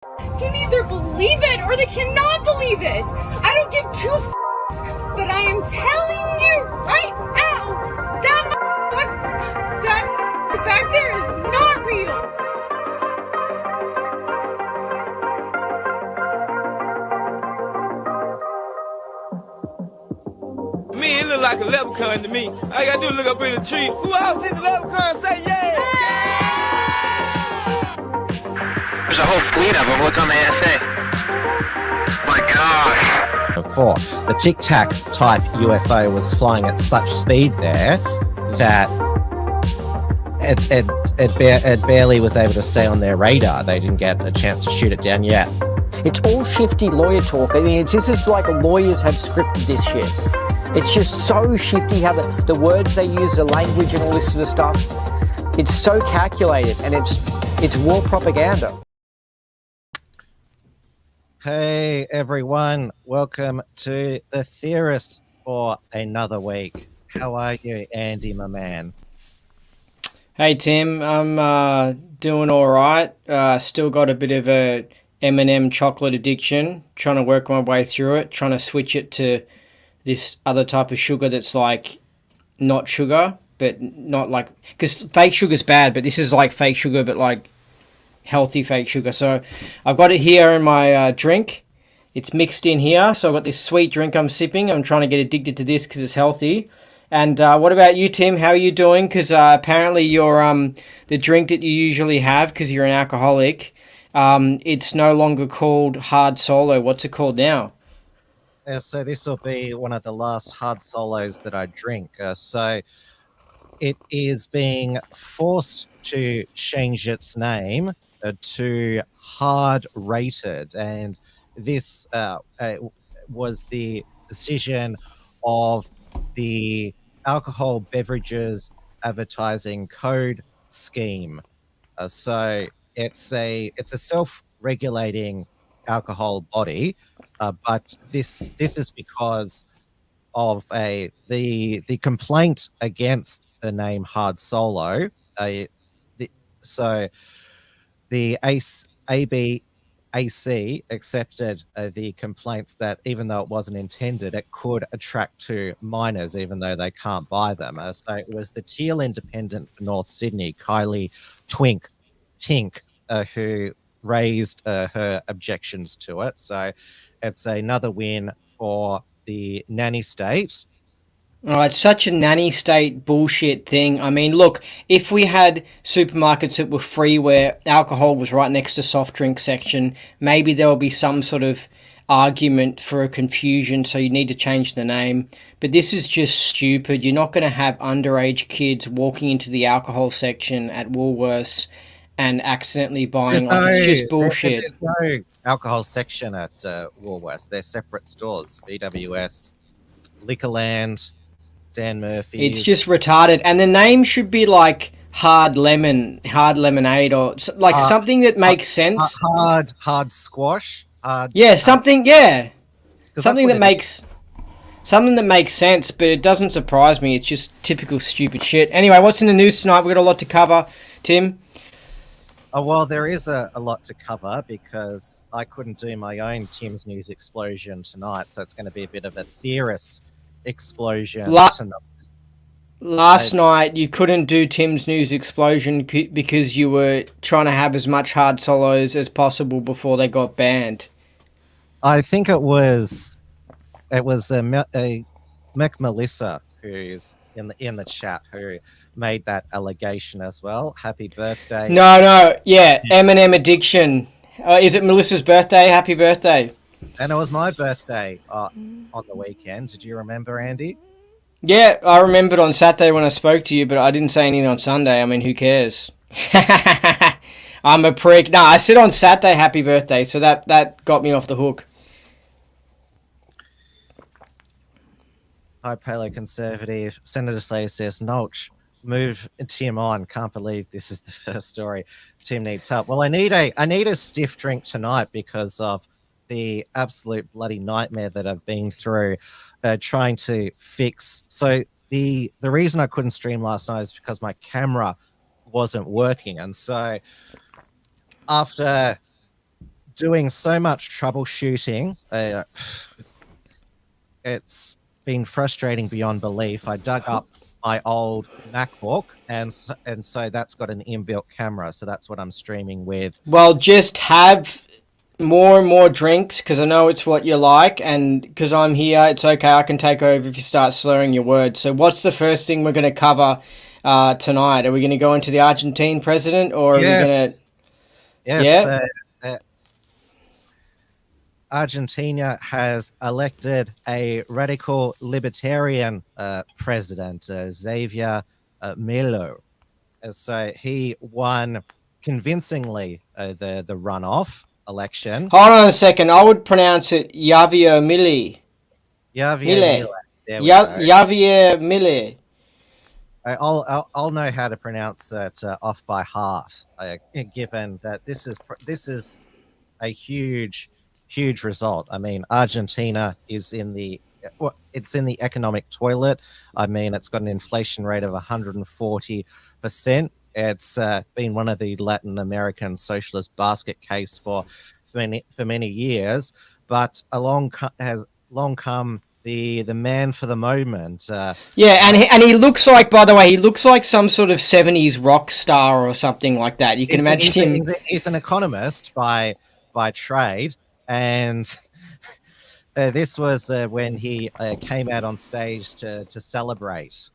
can either believe it or they cannot believe it. I don't give two f***s, but I am telling you right now, that back there is not real. Me, it look like a leprechaun to me. All I gotta do is look up in the tree. Who else is a leprechaun? Say yeah! There's a whole fleet of them. Look on the ASA. My gosh. Before, the Tic Tac type UFO was flying at such speed there that it barely was able to stay on their radar. They didn't get a chance to shoot it down yet. It's all shifty lawyer talk. I mean, this is like lawyers have scripted this shit. It's just so shifty how the words they use, the language and all this sort of stuff. It's so calculated, and it's war propaganda. Hey everyone, welcome to The Theorists for another week. How are you, Andy, my man? Hey Tim, I'm doing all right. Still got a bit of a M&M chocolate addiction, trying to work my way through it, trying to switch it to this other type of sugar that's like not sugar, but not like, because fake sugar's bad, but this is like fake sugar, but like healthy fake sugar. So I've got it here in my drink. It's mixed in here. So I've got this sweet drink I'm sipping. I'm trying to get addicted to this because it's healthy. And what about you, Tim? How are you doing? Because apparently you're the drink that you usually have, because you're an alcoholic, it's no longer called Hard Solo. What's it called now? So this will be one of the last hard solos that I drink. So it is being forced to change its name to Hard Rated, and this was the decision of the Alcohol Beverages Advertising Code Scheme. So it's a self-regulating alcohol body, but this is because of the complaint against the name Hard Solo. So the ABAC accepted the complaints that even though it wasn't intended, it could attract to minors, even though they can't buy them. So it was the Teal Independent for North Sydney, Kylea Tink, who raised her objections to it. So it's another win for the Nanny State. Oh, it's such a nanny state bullshit thing. I mean, look, if we had supermarkets that were free where alcohol was right next to soft drink section, maybe there will be some sort of argument for a confusion, so you need to change the name. But this is just stupid. You're not going to have underage kids walking into the alcohol section at Woolworths and accidentally buying. It's just bullshit. There's no alcohol section at Woolworths. They're separate stores. BWS, Liquorland, Dan Murphy's. It's just retarded, and the name should be like Hard Lemonade, or like something that makes sense. Hard squash. Something that makes sense, but it doesn't surprise me. It's just typical stupid shit. Anyway, what's in the news tonight? We've got a lot to cover, Tim. Oh, well, there is a lot to cover because I couldn't do my own Tim's News Explosion tonight, so it's going to be a bit of a theorist explosion tonight. Last night you couldn't do Tim's News Explosion because you were trying to have as much hard solos as possible before they got banned. I think it was Mac Melissa who's in the chat who made that allegation as well. Happy birthday! M&M addiction. Is it Melissa's birthday? Happy birthday! And it was my birthday on the weekend. Did you remember, Andy? Yeah, I remembered on Saturday when I spoke to you, but I didn't say anything on Sunday. I mean, who cares? I'm a prick. No, I said on Saturday, happy birthday, so that got me off the hook. Hi, paleoconservative. Senator Slater says, Nolch, move Tim on. Can't believe this is the first story. Tim needs help. Well, I need a stiff drink tonight because of the absolute bloody nightmare that I've been through trying to fix. So the reason I couldn't stream last night is because my camera wasn't working. And so after doing so much troubleshooting. It's been frustrating beyond belief. I dug up my old MacBook, and so that's got an inbuilt camera. So that's what I'm streaming with. Well, just have more and more drinks, because I know it's what you like, and because I'm here, it's okay. I can take over if you start slurring your words. So what's the first thing we're going to cover tonight? Are we going to go into the Argentine president, or are we going to... Yes, Argentina has elected a radical libertarian president, Javier Milei. So he won convincingly the runoff election. Hold on a second. I would pronounce it Javier Milei. Javier Milei. Javier Milei. I'll know how to pronounce it off by heart, given that this is a huge result. I mean, Argentina is in the economic toilet. I mean, it's got an inflation rate of 140%. It's been one of the Latin American socialist basket case for many years, but has long come the man for the moment. And he looks like, by the way, he looks like some sort of 70s rock star or something like that. You can imagine him. He's an economist by trade, and this was when he came out on stage to celebrate.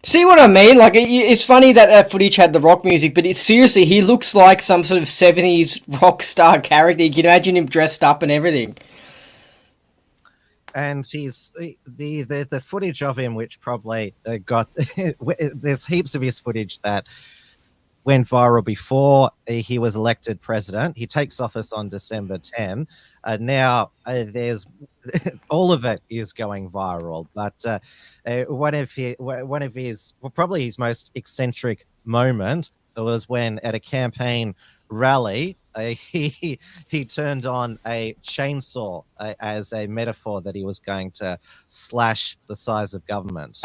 See what I mean? Like, it's funny that footage had the rock music, but seriously, he looks like some sort of 70s rock star character. You can imagine him dressed up and everything. And he's the footage of him, which probably got there's heaps of his footage that went viral before he was elected president. He takes office on December 10. Now there's all of it is going viral, but one of his probably his most eccentric moment was when at a campaign rally he turned on a chainsaw as a metaphor that he was going to slash the size of government.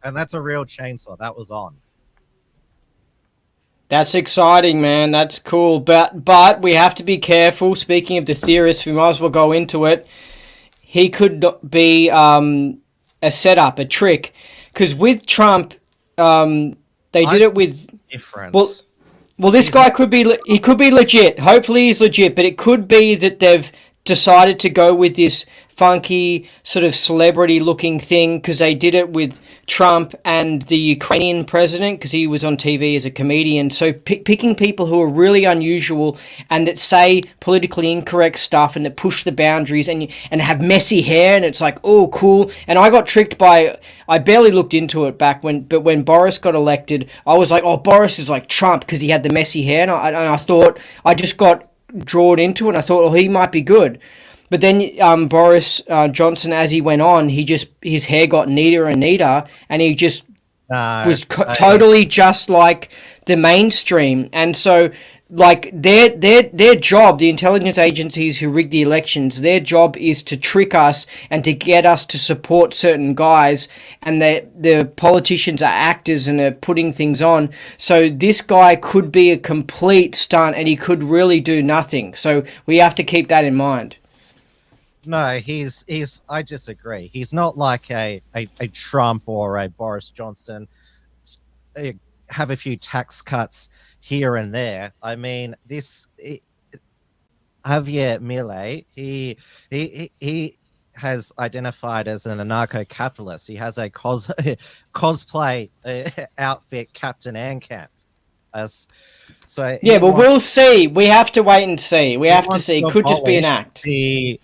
And that's a real chainsaw. That was on. That's exciting, man. That's cool. But we have to be careful. Speaking of the theorists, we might as well go into it. He could be a setup, a trick. Because with Trump, they did it with... Difference. Well, this guy could be... He could be legit. Hopefully he's legit. But it could be that they've decided to go with this funky sort of celebrity-looking thing because they did it with Trump and the Ukrainian president because he was on TV as a comedian. So picking people who are really unusual and that say politically incorrect stuff and that push the boundaries and have messy hair, and it's like, oh, cool. And I got tricked by... I barely looked into it back but when Boris got elected, I was like, oh, Boris is like Trump because he had the messy hair, and I thought, I just got drawn into it, and I thought, oh, he might be good. But then Boris Johnson, as he went on, his hair got neater and neater, and he just was totally just like the mainstream. And so, like, their job, the intelligence agencies who rigged the elections, their job is to trick us and to get us to support certain guys, and the politicians are actors and are putting things on. So this guy could be a complete stunt, and he could really do nothing. So we have to keep that in mind. No, he's. I disagree. He's not like a Trump or a Boris Johnson. Have a few tax cuts here and there. I mean, Javier Milei, he has identified as an anarcho-capitalist. He has a cosplay outfit, Captain Ankap. So yeah, but we'll see. We have to wait and see. We have to see. It could just be an act. The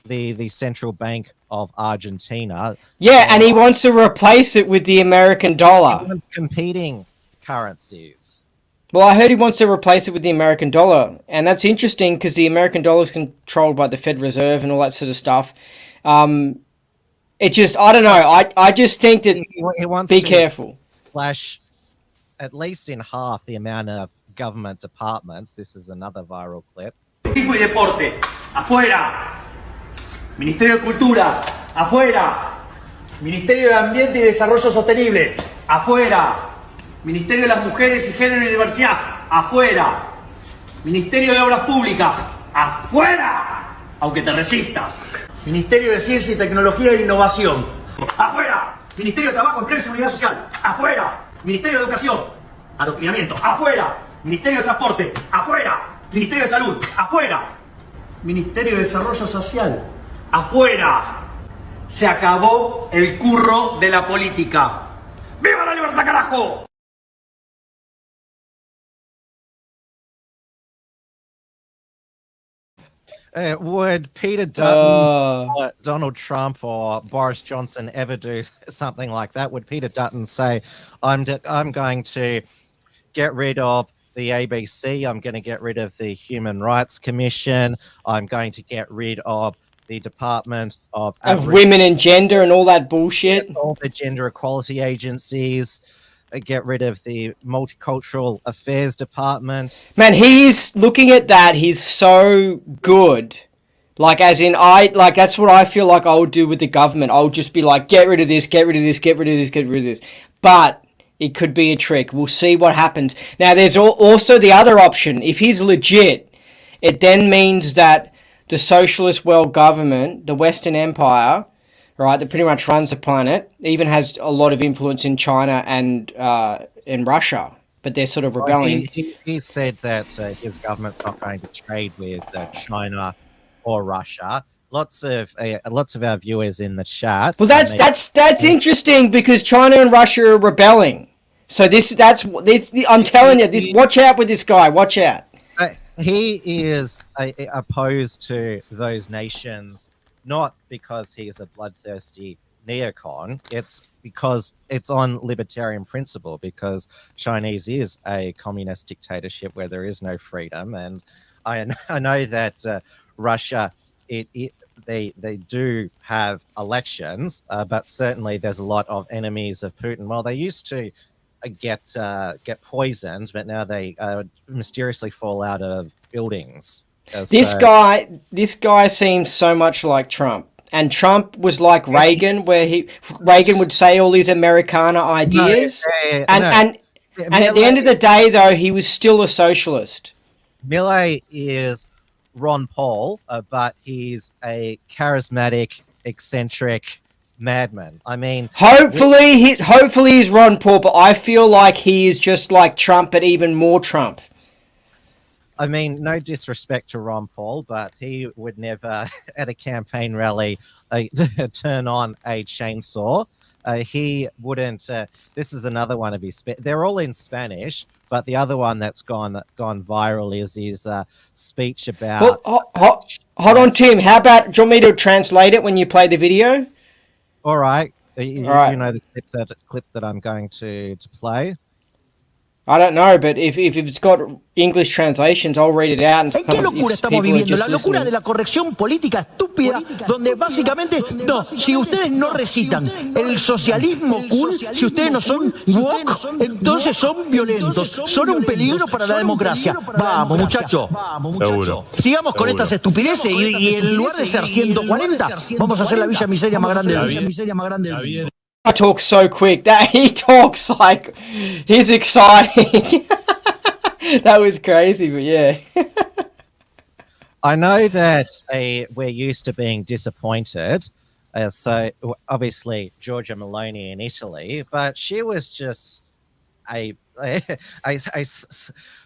central bank of Argentina. Yeah, and he wants to replace it with the American dollar. He wants competing currencies. Well, I heard he wants to replace it with the American dollar, and that's interesting because the American dollar is controlled by the Fed Reserve and all that sort of stuff. It just, I don't know. I just think that he wants be to careful. Slash at least in half the amount of government departments. This is another viral clip. Turismo y deporte, afuera. Ministerio de Cultura, afuera. Ministerio de Ambiente y Desarrollo Sostenible, afuera. Ministerio de las Mujeres y Género y Diversidad, afuera. Ministerio de Obras Públicas, afuera. Aunque te resistas. Ministerio de Ciencia y Tecnología e Innovación, afuera. Ministerio de Trabajo, Empleo y Seguridad Social, afuera. Ministerio de Educación, Adoctrinamiento, afuera. Ministerio de Transporte, afuera. Ministerio de Salud, afuera. Ministerio de Desarrollo Social, afuera. Se acabó el curro de la política. ¡Viva la libertad, carajo! Would Peter Dutton, Donald Trump, or Boris Johnson ever do something like that? Would Peter Dutton say, I'm going to get rid of the ABC, I'm going to get rid of the Human Rights Commission, I'm going to get rid of the Department of Women and Gender and all that bullshit? All the gender equality agencies, get rid of the Multicultural Affairs Department. Man, he's looking at that. He's so good. Like, as in, that's what I feel like I would do with the government. I would just be like, get rid of this, get rid of this, get rid of this, get rid of this. But it could be a trick. We'll see what happens. Now, there's also the other option. If he's legit, it then means that the socialist world government, the Western Empire, right, that pretty much runs the planet, even has a lot of influence in China and in Russia, but they're sort of rebelling. He said that his government's not going to trade with China or Russia. Lots of our viewers in the chat. Well, that's interesting because China and Russia are rebelling. So I'm telling you, this. Watch out with this guy. Watch out. He is opposed to those nations. Not because he's a bloodthirsty neocon, it's because it's on libertarian principle, because Chinese is a communist dictatorship where there is no freedom. And I know that Russia, they do have elections, but certainly there's a lot of enemies of Putin. Well, they used to get poisoned, but now they mysteriously fall out of buildings. This guy seems so much like Trump, and Trump was like Reagan, where Reagan would say all these Americana ideas, and at the end of the day, though, he was still a socialist. Milei is Ron Paul, but he's a charismatic, eccentric madman. I mean, hopefully he's Ron Paul, but I feel like he is just like Trump, but even more Trump. I mean, no disrespect to Ron Paul, but he would never, at a campaign rally, turn on a chainsaw. He wouldn't. This is another one of his. They're all in Spanish, but the other one that's gone viral is his speech about. Hold on, Tim. How about? Do you want me to translate it when you play the video? All right. You All right. You know the clip that I'm going to play. I don't know, but if it's got English translations, I'll read it out. ¿En qué locura estamos viviendo? La locura de la corrección política estúpida, donde básicamente, no, si ustedes no recitan el socialismo cool, si ustedes no son woke, entonces son violentos, son un peligro para la democracia. Vamos, muchachos. Sigamos con estas estupideces y en lugar de ser 140, vamos a hacer la Villa Miseria más grande del mundo. I talk so quick that he talks like he's exciting. That was crazy, but yeah. I know that we're used to being disappointed. So obviously Giorgia Malone in Italy, but she was just a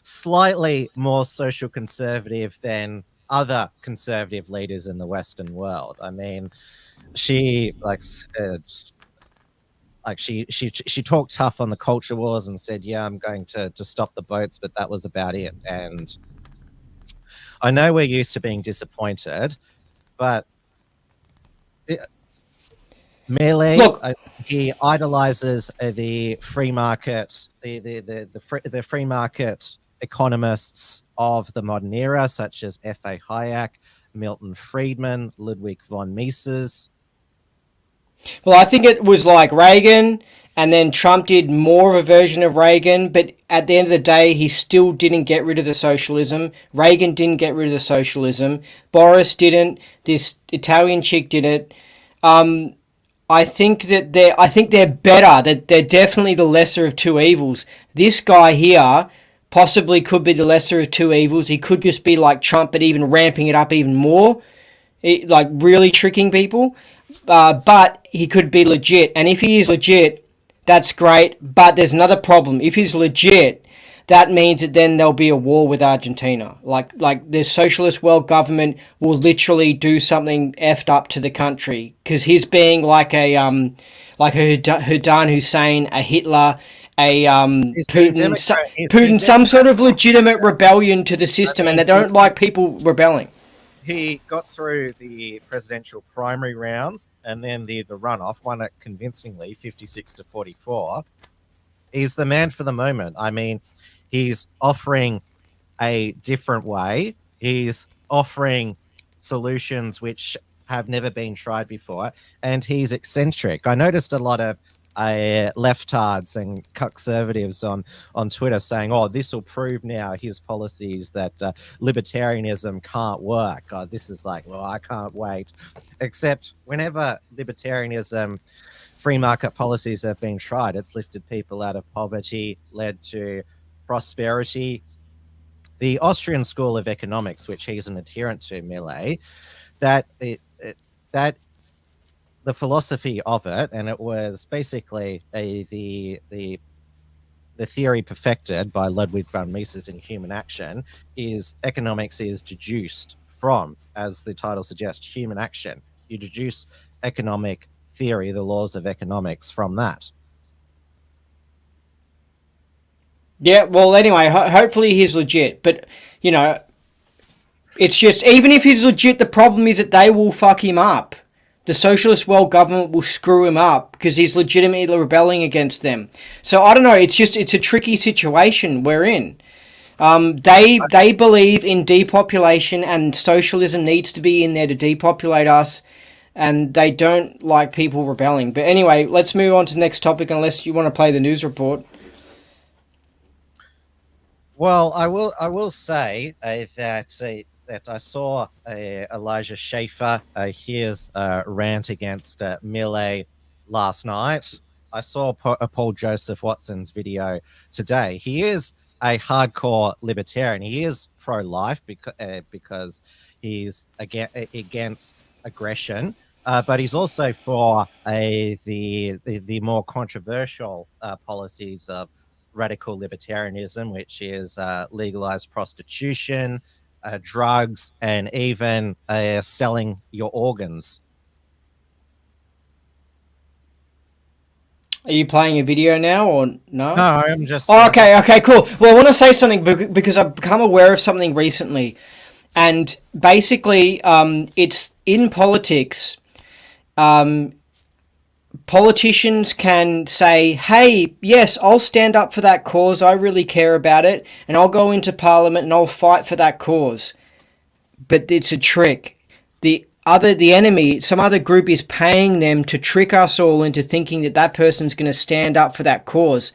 slightly more social conservative than other conservative leaders in the Western world. I mean, she she talked tough on the culture wars and said, yeah, I'm going to stop the boats, but that was about it. And I know we're used to being disappointed, but Milei, Look, he idolizes the free market, the free market economists of the modern era, such as F.A. Hayek, Milton Friedman, Ludwig von Mises. well, I think it was like Reagan, and then Trump did more of a version of Reagan, but at the end of the day, he still didn't get rid of the socialism. Reagan didn't get rid of the socialism. Boris didn't. This Italian chick did it. I think they're better. That they're definitely the lesser of two evils. This guy here possibly could be the lesser of two evils. He could just be like Trump, but even ramping it up even more, like really tricking people. But he could be legit, and if he is legit, that's great. But there's another problem. If he's legit, that means that then there'll be a war with Argentina. Like the socialist world government will literally do something effed up to the country, because he's being like a Saddam Hussein, a Hitler, a Putin, some sort of legitimate rebellion to the system, and they don't like people rebelling. He got through the presidential primary rounds and then the runoff, won it convincingly, 56-44. He's the man for the moment. I mean, he's offering a different way. He's offering solutions which have never been tried before, and he's eccentric. I noticed a lot of leftards and conservatives on Twitter saying, "Oh, this will prove now his policies that libertarianism can't work." Oh, this is like, well, I can't wait. Except whenever libertarianism, free market policies have been tried, it's lifted people out of poverty, led to prosperity. The Austrian School of Economics, which he's an adherent to, Milei, that the philosophy of it, and it was basically the theory perfected by Ludwig von Mises in Human Action, is economics is deduced from, as the title suggests, human action. You deduce economic theory, the laws of economics, from that. Yeah, well, anyway, hopefully he's legit. But, you know, it's just, even if he's legit, the problem is that they will fuck him up. The socialist world government will screw him up because he's legitimately rebelling against them. So I don't know. It's a tricky situation we're in. They believe in depopulation, and socialism needs to be in there to depopulate us, and they don't like people rebelling. But anyway, let's move on to the next topic, unless you want to play the news report. Well, I will say that I saw Elijah Schaffer his rant against Milei last night. I saw Paul Joseph Watson's video today. He is a hardcore libertarian. He is pro-life because he's against aggression, but he's also for the more controversial policies of radical libertarianism, which is legalized prostitution, drugs, and even selling your organs. Are you playing a video now or no? No, I'm just... Oh, okay, cool. Well, I want to say something because I've become aware of something recently. And basically, it's in politics. Politicians can say, hey, yes, I'll stand up for that cause. I really care about it. And I'll go into Parliament and I'll fight for that cause. But it's a trick. The enemy, some other group is paying them to trick us all into thinking that that person's going to stand up for that cause.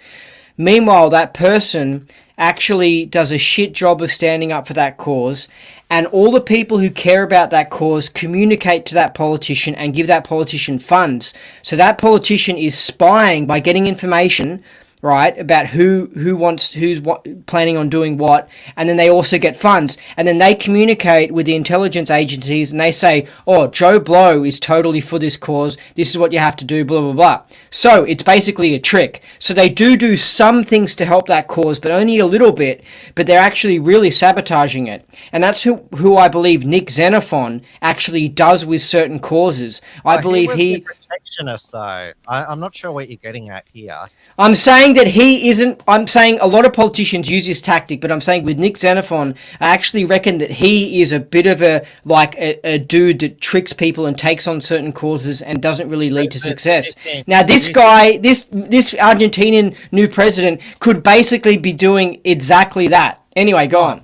Meanwhile, that person actually does a shit job of standing up for that cause, and all the people who care about that cause communicate to that politician and give that politician funds. So that politician is spying by getting information, right, about who's planning on doing what, and then they also get funds, and then they communicate with the intelligence agencies, and they say, oh, Joe Blow is totally for this cause, this is what you have to do, blah, blah, blah. So it's basically a trick. So they do some things to help that cause, but only a little bit, but they're actually really sabotaging it. And that's who I believe Nick Xenophon actually does with certain causes. I believe he was a protectionist, though. I'm not sure what you're getting at here. I'm saying saying that he isn't. I'm saying a lot of politicians use this tactic, but I'm saying with Nick Xenophon, I actually reckon that he is a bit of a dude that tricks people and takes on certain causes and doesn't really lead to success. Now, this guy, this Argentinian new president, could basically be doing exactly that. Anyway, go on.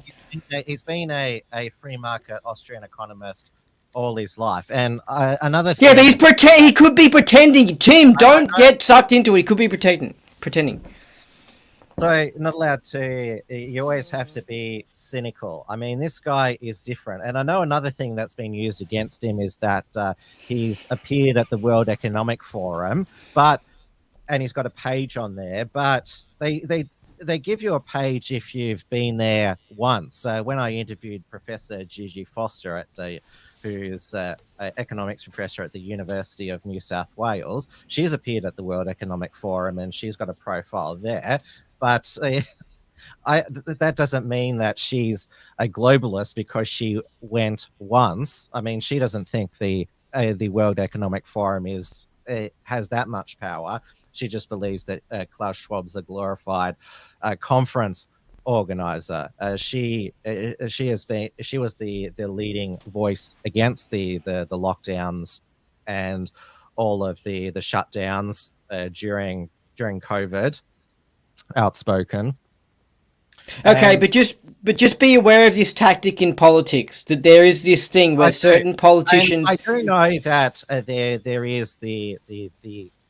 He's been a free market Austrian economist all his life, and another thing. Yeah, but he could be pretending. Tim, don't get sucked into it. He could be pretending. So not allowed to. You always have to be cynical. I mean, this guy is different, and I know another thing that's been used against him is that he's appeared at the World Economic Forum, and he's got a page on there, but they give you a page if you've been there once. When I interviewed Professor Gigi Foster who's an economics professor at the University of New South Wales, she's appeared at the World Economic Forum and she's got a profile there. But that doesn't mean that she's a globalist because she went once. I mean, she doesn't think the World Economic Forum has that much power. She just believes that Klaus Schwab's a glorified conference organizer. She was the leading voice against the lockdowns and all of the shutdowns during COVID. Outspoken. Okay, but just be aware of this tactic in politics, that there is this thing where certain politicians. I do know that there is the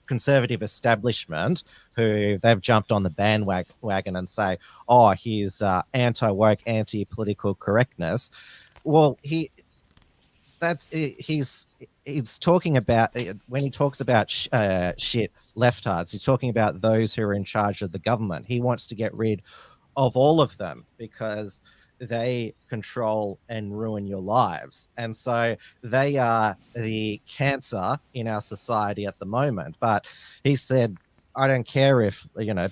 conservative establishment who they've jumped on the bandwagon and say, oh, he's anti-woke, anti-political correctness. Well, he's talking about, when he talks about shit leftards, he's talking about those who are in charge of the government. He wants to get rid of all of them because they control and ruin your lives. And so they are the cancer in our society at the moment. But he said, I don't care if,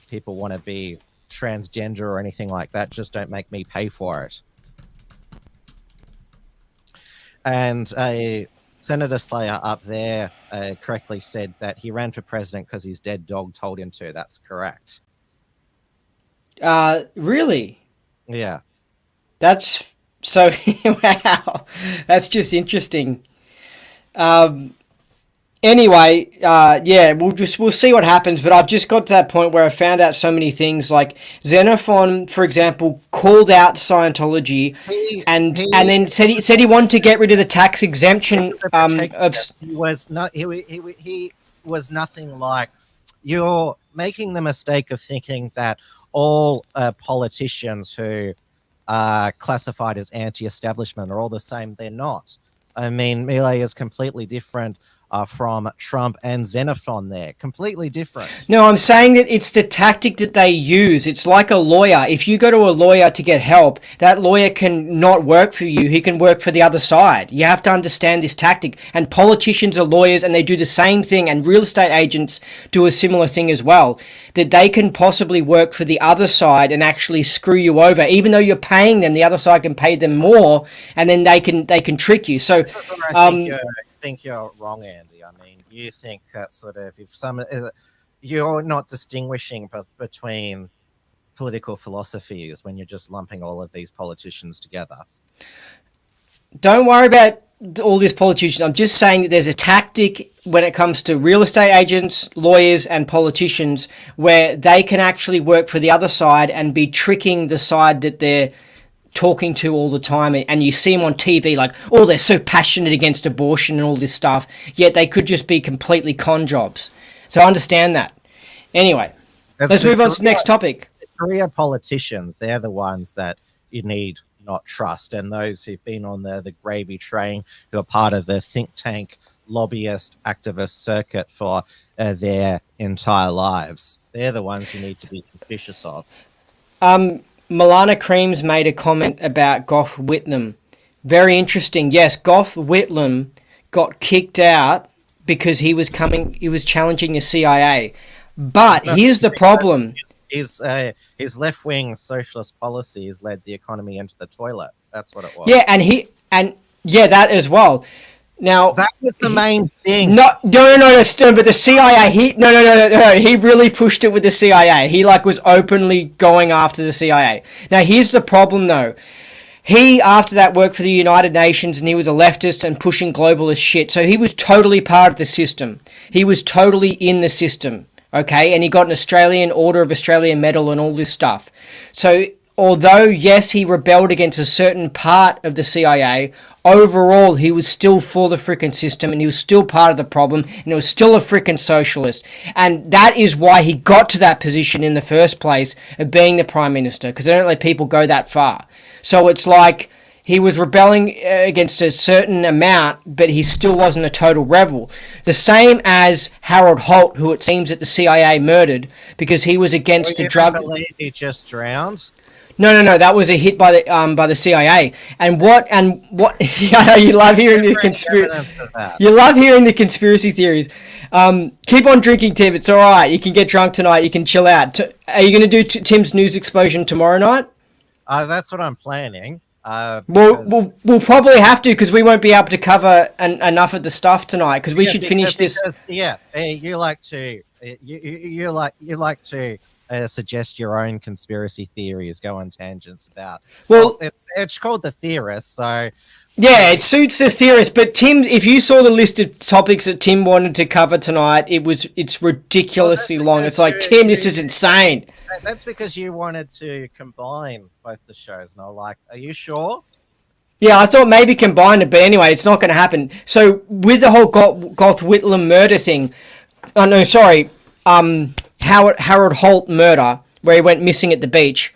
people want to be transgender or anything like that, just don't make me pay for it. And Senator Slayer up there correctly said that he ran for president because his dead dog told him to. That's correct. Really? Yeah. That's so wow. That's just interesting. Anyway, yeah, we'll see what happens. But I've just got to that point where I found out so many things. Like Xenophon, for example, called out Scientology, and then said he wanted to get rid of the tax exemption. He was nothing like. You're making the mistake of thinking that all politicians who are classified as anti-establishment are all the same. They're not. I mean, Milei is completely different from Trump and Xenophon there. Completely different. No, I'm saying that it's the tactic that they use. It's like a lawyer. If you go to a lawyer to get help, that lawyer can not work for you. He can work for the other side. You have to understand this tactic. And politicians are lawyers and they do the same thing. And real estate agents do a similar thing as well. That they can possibly work for the other side and actually screw you over. Even though you're paying them, the other side can pay them more and then they can trick you. So I think you're wrong, Andy. I mean, you think that sort of you're not distinguishing between political philosophies when you're just lumping all of these politicians together. Don't worry about all these politicians. I'm just saying that there's a tactic when it comes to real estate agents, lawyers, and politicians where they can actually work for the other side and be tricking the side that they're talking to all the time, and you see them on TV like, oh, they're so passionate against abortion and all this stuff, yet they could just be completely con jobs. So I understand that. Anyway, let's move on to the next topic. Career politicians, they're the ones that you need not trust, and those who've been on the gravy train, who are part of the think tank, lobbyist, activist circuit for their entire lives. They're the ones you need to be suspicious of. Milana Creams made a comment about Goth Whitlam. Very interesting. Yes, Goth Whitlam got kicked out because he was challenging the CIA. But here's the problem. His left-wing socialist policies led the economy into the toilet. That's what it was. Yeah, and that as well. Now That was the main thing. No, but the CIA, he really pushed it with the CIA. He was openly going after the CIA. Now here's the problem though. He, after that, worked for the United Nations and he was a leftist and pushing globalist shit. So he was totally part of the system. He was totally in the system, okay? And he got an Australian Order of Australia medal and all this stuff. So although, yes, he rebelled against a certain part of the CIA, overall, he was still for the frickin' system and he was still part of the problem and he was still a frickin' socialist. And that is why he got to that position in the first place of being the Prime Minister, because they don't let people go that far. So it's like he was rebelling against a certain amount, but he still wasn't a total rebel. The same as Harold Holt, who it seems that the CIA murdered because he was against the drug... He just drowned? No, that was a hit by the CIA. And what yeah, you love hearing the conspiracy. You love hearing the conspiracy theories. Keep on drinking, Tim. It's all right. You can get drunk tonight. You can chill out. Are you going to do Tim's news explosion tomorrow night? That's what I'm planning. We'll probably have to because we won't be able to cover enough of the stuff tonight because we should finish this. You like to suggest your own conspiracy theories, go on tangents about. Well, it's called The Theorist, so. Yeah, it suits the theorist. But Tim, if you saw the list of topics that Tim wanted to cover tonight, it's ridiculously long. It's like, Tim, this is insane. That's because you wanted to combine both the shows, and I was like, are you sure? Yeah, I thought maybe combine it, but anyway, it's not going to happen. So with the whole Goth Whitlam murder thing, Harold Holt murder, where he went missing at the beach,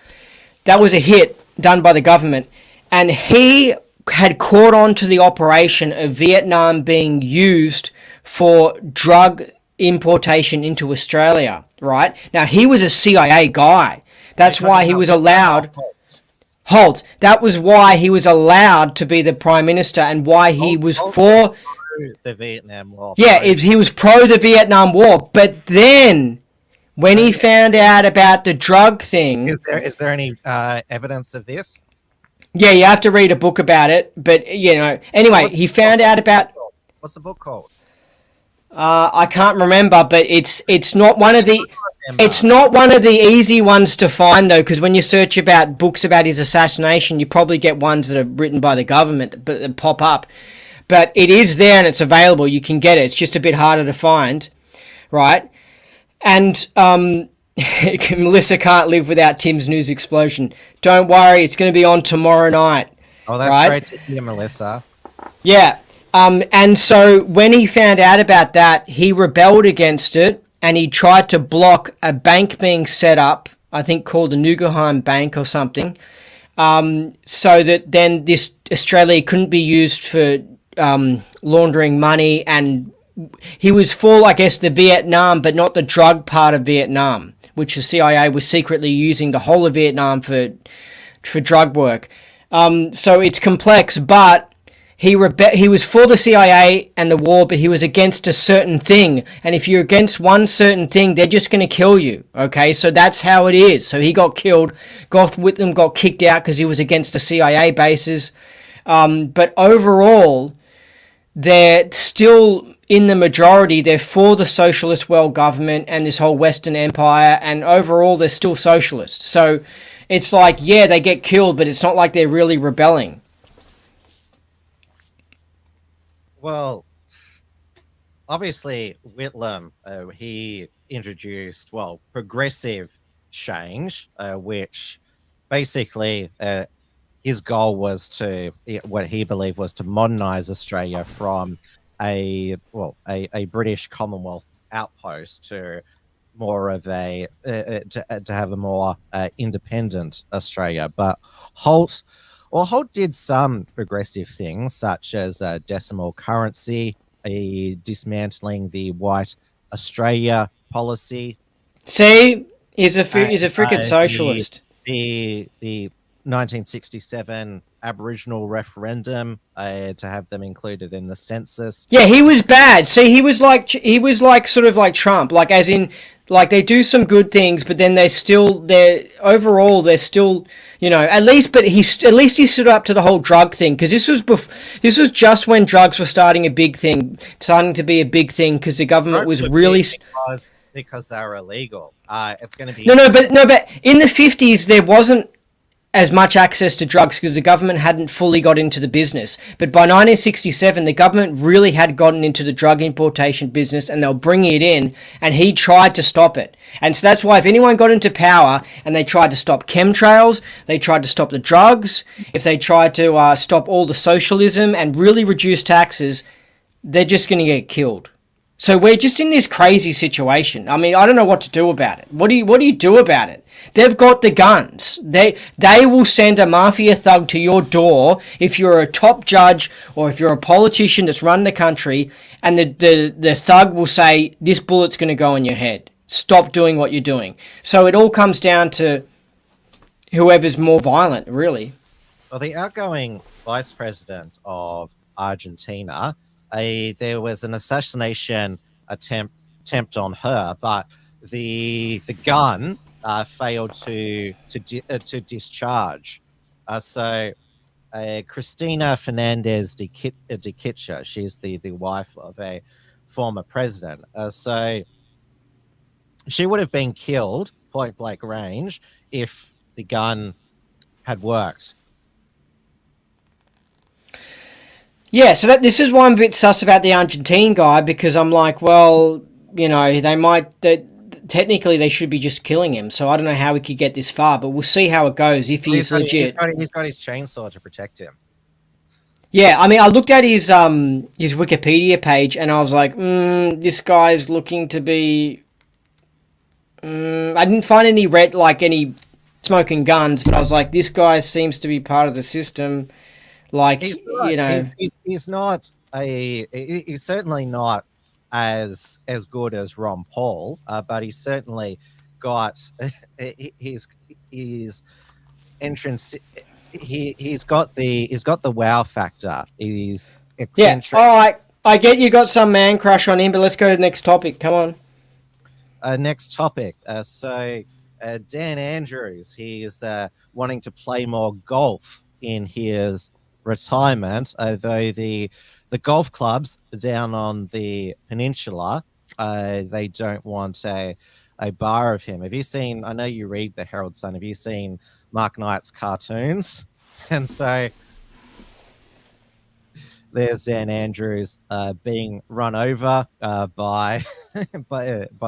that was a hit done by the government, and he had caught on to the operation of Vietnam being used for drug importation into Australia, right? Now, he was a CIA guy. That's why he was allowed... Holt. That was why he was allowed to be the Prime Minister and why he was for... the Vietnam War. Yeah, he was pro the Vietnam War, but then... when he found out about the drug thing... Is there any evidence of this? Yeah, you have to read a book about it, but, anyway, he found out about... What's the book called? I can't remember, but it's not one of the... It's not one of the easy ones to find, though, because when you search about books about his assassination, you probably get ones that are written by the government that pop up. But it is there and it's available. You can get it. It's just a bit harder to find, right? And Melissa can't live without Tim's news explosion. Don't worry, it's going to be on tomorrow night. Oh, that's great to hear, Melissa. Yeah. And so when he found out about that, he rebelled against it and he tried to block a bank being set up, I think called the Guggenheim Bank or something, so that then this Australia couldn't be used for laundering money. And he was for, I guess, the Vietnam, but not the drug part of Vietnam, which the CIA was secretly using the whole of Vietnam for drug work. So it's complex, but he was for the CIA and the war, but he was against a certain thing. And if you're against one certain thing, they're just going to kill you, okay? So that's how it is. So he got killed. Goth Whitlam got kicked out because he was against the CIA bases. But overall, they're still in the majority. They're for the socialist world government and this whole Western empire, and overall they're still socialist. So it's like, yeah, they get killed, but it's not like they're really rebelling. Well, obviously Whitlam, he introduced, progressive change, which basically his goal was what he believed was to modernize Australia from a British Commonwealth outpost to more of to have a more independent Australia. But Holt did some progressive things, such as decimal currency, dismantling the white Australia policy. See, he's a freaking socialist. The 1967 Aboriginal referendum, to have them included in the census. Yeah, he was bad. See, he was like sort of like Trump, like as in Like, they do some good things, but then they're still, you know, at least he stood up to the whole drug thing, because this was just when drugs were starting to be a big thing, because the government was really because they were illegal. It's going to be but in the 50s there wasn't as much access to drugs because the government hadn't fully got into the business. But by 1967, the government really had gotten into the drug importation business, and they were bringing it in, and he tried to stop it. And so that's why if anyone got into power and they tried to stop chemtrails, they tried to stop the drugs, if they tried to stop all the socialism and really reduce taxes, they're just going to get killed. So we're just in this crazy situation. I mean, I don't know what to do about it. What do you do about it? They've got the guns. They will send a mafia thug to your door if you're a top judge or if you're a politician that's run the country, and the thug will say, this bullet's going to go in your head. Stop doing what you're doing. So it all comes down to whoever's more violent, really. Well, the outgoing vice president of Argentina, there was an assassination attempt on her, but the gun failed to discharge. So Christina Fernandez de Kirchner, she's the wife of a former president. So she would have been killed point blank range if the gun had worked. Yeah, so this is why I'm a bit sus about the Argentine guy, because I'm like, well, you know, technically they should be just killing him. So I don't know how we could get this far, but we'll see how it goes if he's legit. He's got his chainsaw to protect him. Yeah, I mean, I looked at his Wikipedia page and I was like, this guy's looking to be. I didn't find any smoking guns, but I was like, this guy seems to be part of the system. Like, he's not he's certainly not as good as Ron Paul, but he's certainly got his entrance. He's got the wow factor. He's eccentric. Yeah, all right. I get you got some man crush on him, but let's go to the next topic. Come on. Next topic. So Dan Andrews, he's wanting to play more golf in his retirement, although the golf clubs down on the peninsula, they don't want a bar of him. Have you seen, I know you read the Herald Sun, have you seen Mark Knight's cartoons? And so there's Dan Andrews being run over by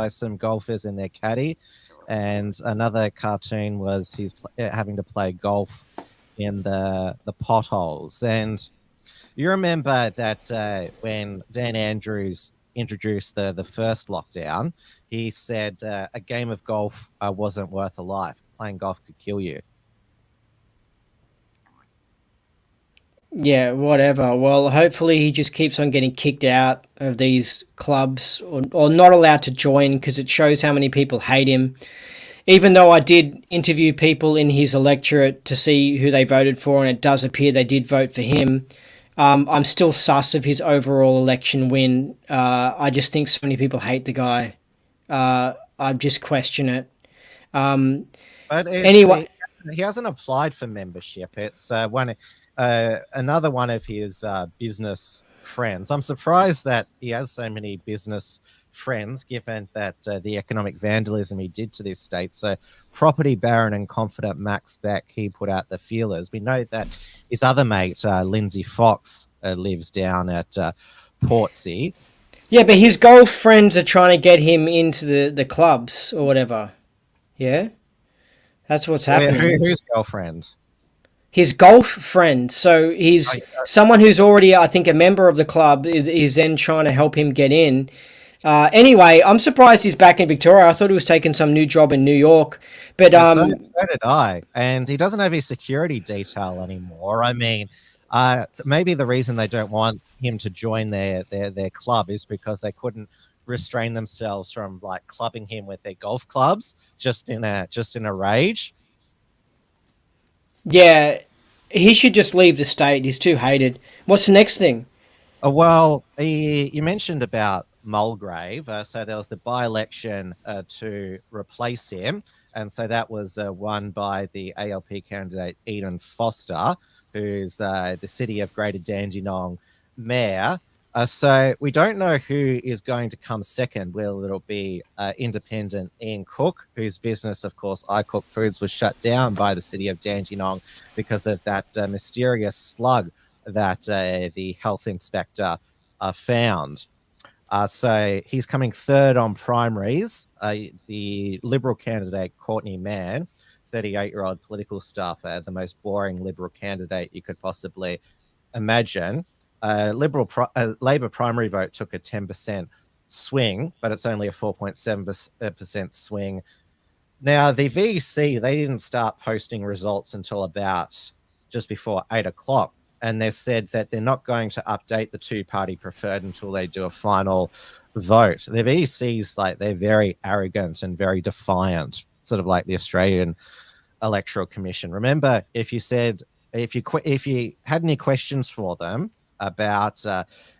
some golfers in their caddy, and another cartoon was he's having to play golf in the potholes. And you remember that when Dan Andrews introduced the first lockdown, he said a game of golf wasn't worth a life. Playing golf could kill you. Yeah, whatever. Well, hopefully he just keeps on getting kicked out of these clubs or not allowed to join, because it shows how many people hate him. Even though I did interview people in his electorate to see who they voted for, and it does appear they did vote for him, I'm still sus of his overall election win. I just think so many people hate the guy. I just question it. But anyway, he hasn't applied for membership. It's another one of his business friends. I'm surprised that he has so many business friends, given that the economic vandalism he did to this state. So property baron and confident Max Beck, he put out the feelers. We know that his other mate, Lindsay Fox, lives down at Portsea. Yeah, but his golf friends are trying to get him into the clubs or whatever. Yeah? That's what's happening. Whose girlfriend? His golf friend. So he's someone who's already, I think, a member of the club is then trying to help him get in. Anyway, I'm surprised he's back in Victoria. I thought he was taking some new job in New York. But so did I. And he doesn't have his security detail anymore. I mean, maybe the reason they don't want him to join their club is because they couldn't restrain themselves from like clubbing him with their golf clubs just in a rage. Yeah, he should just leave the state. He's too hated. What's the next thing? Well, you mentioned about Mulgrave. So there was the by-election to replace him. And so that was won by the ALP candidate Eden Foster, who's the City of Greater Dandenong mayor. So we don't know who is going to come second. Will it be independent Ian Cook, whose business, of course, I Cook Foods, was shut down by the City of Dandenong because of that mysterious slug that the health inspector found. So he's coming third on primaries. The Liberal candidate, Courtney Mann, 38-year-old political staffer, the most boring Liberal candidate you could possibly imagine. Labor primary vote took a 10% swing, but it's only a 4.7% swing. Now, the VEC, they didn't start posting results until about just before 8 o'clock. And they said that they're not going to update the two-party preferred until they do a final vote. The VEC's they're very arrogant and very defiant, sort of like the Australian Electoral Commission. Remember, if you had any questions for them about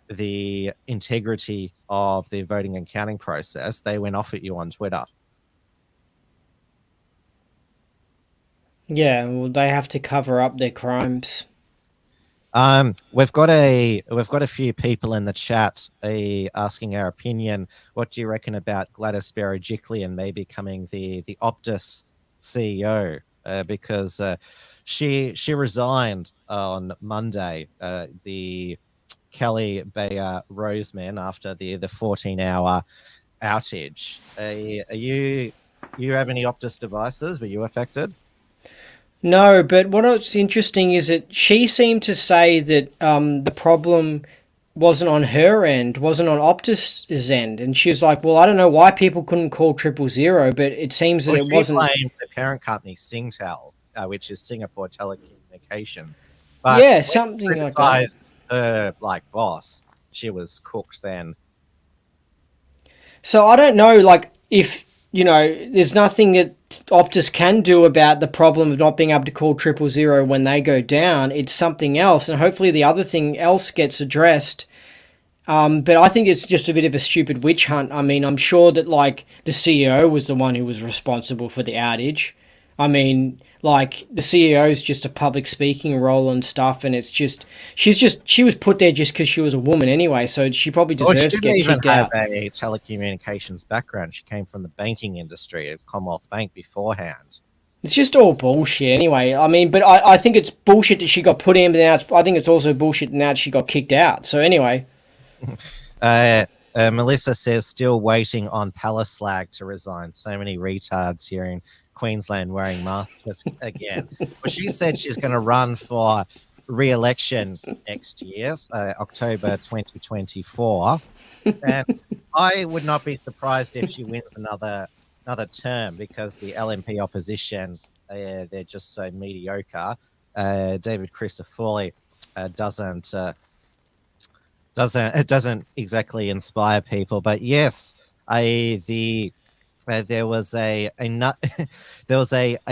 the integrity of the voting and counting process, they went off at you on Twitter. Yeah, well, they have to cover up their crimes. We've got a few people in the chat asking our opinion. What do you reckon about Gladys Berejiklian maybe becoming the Optus CEO? Because she resigned on Monday, the Kelly Bayer Roseman, after the 14-hour outage. You have any Optus devices? Were you affected? No, but what's interesting is that she seemed to say that the problem wasn't on her end, wasn't on Optus's end, and she was like, "Well, I don't know why people couldn't call 000, but it seems that it wasn't." Blamed the parent company Singtel, which is Singapore Telecommunications. But yeah, something like that. Her boss, she was cooked then. So I don't know, if there's nothing that Optus can do about the problem of not being able to call 000 when they go down. It's something else, and hopefully the other thing else gets addressed. But I think it's just a bit of a stupid witch hunt. I mean, I'm sure that the CEO was the one who was responsible for the outage. I mean, the CEO is just a public speaking role and stuff, and it's just she was put there just because she was a woman anyway, so she probably deserves to get kicked out. She didn't even have a telecommunications background. She came from the banking industry at Commonwealth Bank beforehand. It's just all bullshit anyway. I mean, but I think it's bullshit that she got put in, but now I think it's also bullshit now that she got kicked out. So anyway. Melissa says, still waiting on Palaslag to resign. So many retards here in Queensland wearing masks again. Well, she said she's going to run for re-election next year, October 2024. And I would not be surprised if she wins another term, because the LNP opposition, they're just so mediocre. David Christoforley doesn't exactly inspire people. But yes, there was a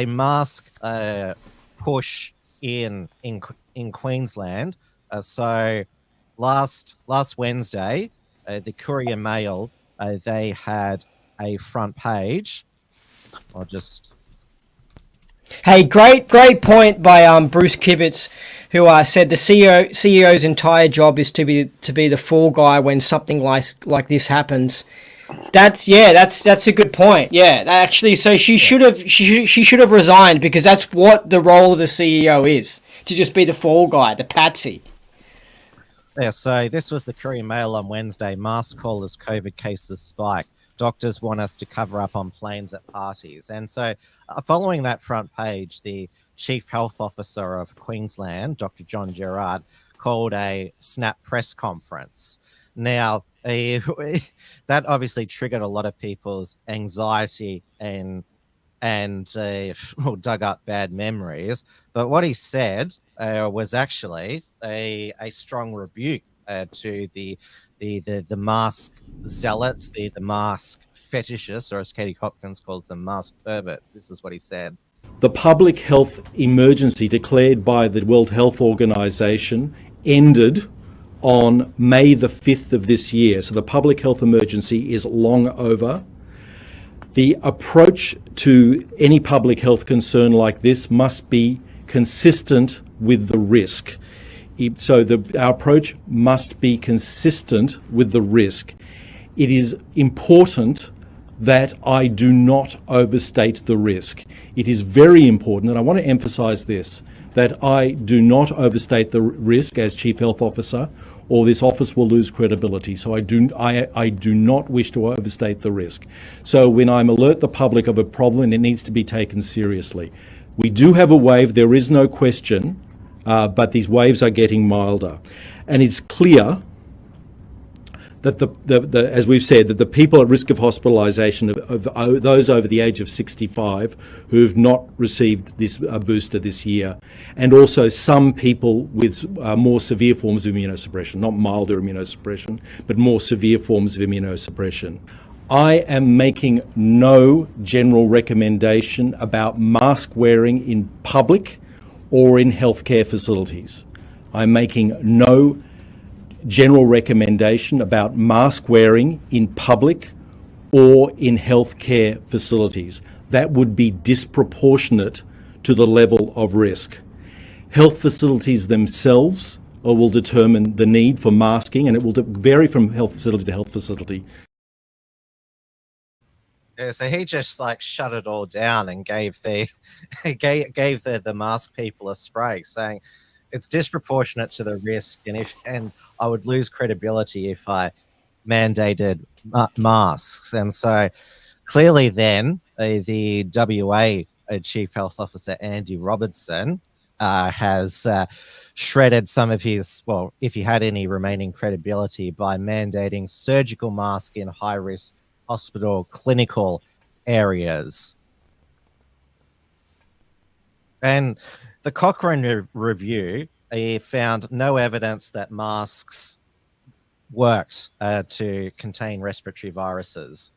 mask push in Queensland. So last Wednesday, the Courier Mail, they had a front page. I'll just. Hey, great point by Bruce Kibitz, who said the CEO's entire job is to be the fall guy when something like this happens. That's a good point. Yeah, actually, so she should have resigned, because that's what the role of the CEO is, to just be the fall guy, the patsy. Yeah, so this was the Courier Mail on Wednesday. Mask callers, COVID cases spike. Doctors want us to cover up on planes at parties. And so following that front page, the Chief Health Officer of Queensland, Dr. John Gerrard, called a snap press conference. Now, that obviously triggered a lot of people's anxiety and dug up bad memories. But what he said was actually a strong rebuke to the mask zealots, the mask fetishists, or as Katie Hopkins calls them, mask perverts. This is what he said. The public health emergency declared by the World Health Organization ended on May the 5th of this year. So the public health emergency is long over. The approach to any public health concern like this must be consistent with the risk. So our approach must be consistent with the risk. It is important that I do not overstate the risk. It is very important, and I want to emphasize this, that I do not overstate the risk as Chief Health Officer, or this office will lose credibility. So I do not wish to overstate the risk. So when I'm alert the public of a problem, it needs to be taken seriously. We do have a wave, there is no question, but these waves are getting milder. And it's clear that as we've said, that the people at risk of hospitalisation of those over the age of 65 who have not received this booster this year, and also some people with more severe forms of immunosuppression, not milder immunosuppression, but more severe forms of immunosuppression. I am making no general recommendation about mask wearing in public or in healthcare facilities. I'm making no general recommendation about mask wearing in public or in healthcare facilities. That would be disproportionate to the level of risk. Health facilities themselves will determine the need for masking, and it will vary from health facility to health facility. Yeah, so he just shut it all down and gave the mask people a spray, saying it's disproportionate to the risk, and I would lose credibility if I mandated masks. And so clearly then the WA Chief Health Officer Andy Robertson has shredded some of his, well, if he had any remaining credibility, by mandating surgical masks in high-risk hospital clinical areas. And the Cochrane review found no evidence that masks worked to contain respiratory viruses.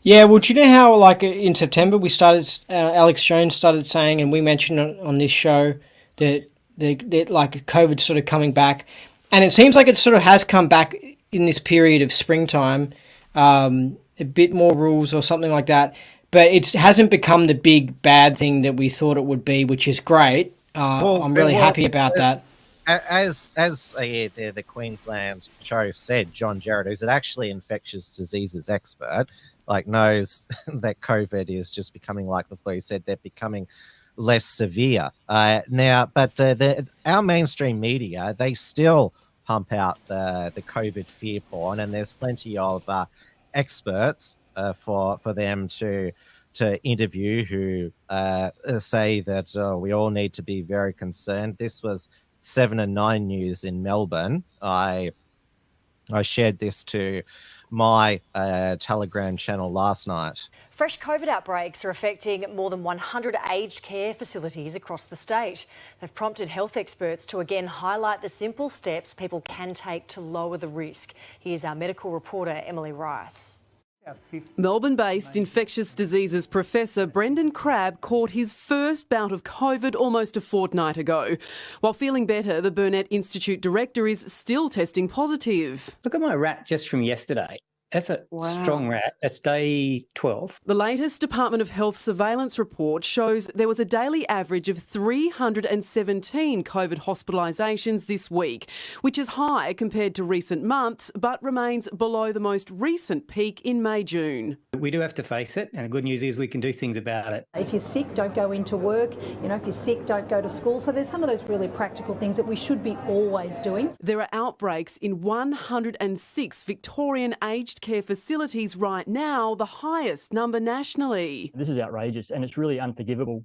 Yeah, well, do you know how, in September, we started, Alex Jones started saying, and we mentioned on this show, that COVID's sort of coming back. And it seems like it sort of has come back in this period of springtime, a bit more rules or something like that. But it hasn't become the big bad thing that we thought it would be, which is great. I'm really happy about that. As the Queensland CHO said, John Gerrard, who's an actually infectious diseases expert, knows that COVID is just becoming like the flu. He said they're becoming less severe now. But our mainstream media, they still pump out the COVID fear porn, and there's plenty of experts for them to interview who say that we all need to be very concerned. This was 7 and 9 News in Melbourne. I shared this to my Telegram channel last night. Fresh COVID outbreaks are affecting more than 100 aged care facilities across the state. They've prompted health experts to again highlight the simple steps people can take to lower the risk. Here's our medical reporter, Emily Rice. Melbourne-based infectious diseases professor Brendan Crabb caught his first bout of COVID almost a fortnight ago. While feeling better, the Burnett Institute director is still testing positive. Look at my rat just from yesterday. That's a strong rat. That's day 12. The latest Department of Health surveillance report shows there was a daily average of 317 COVID hospitalisations this week, which is high compared to recent months, but remains below the most recent peak in May-June. We do have to face it, and the good news is we can do things about it. If you're sick, don't go into work. If you're sick, don't go to school. So there's some of those really practical things that we should be always doing. There are outbreaks in 106 Victorian aged care facilities right now, the highest number nationally. This is outrageous, and it's really unforgivable.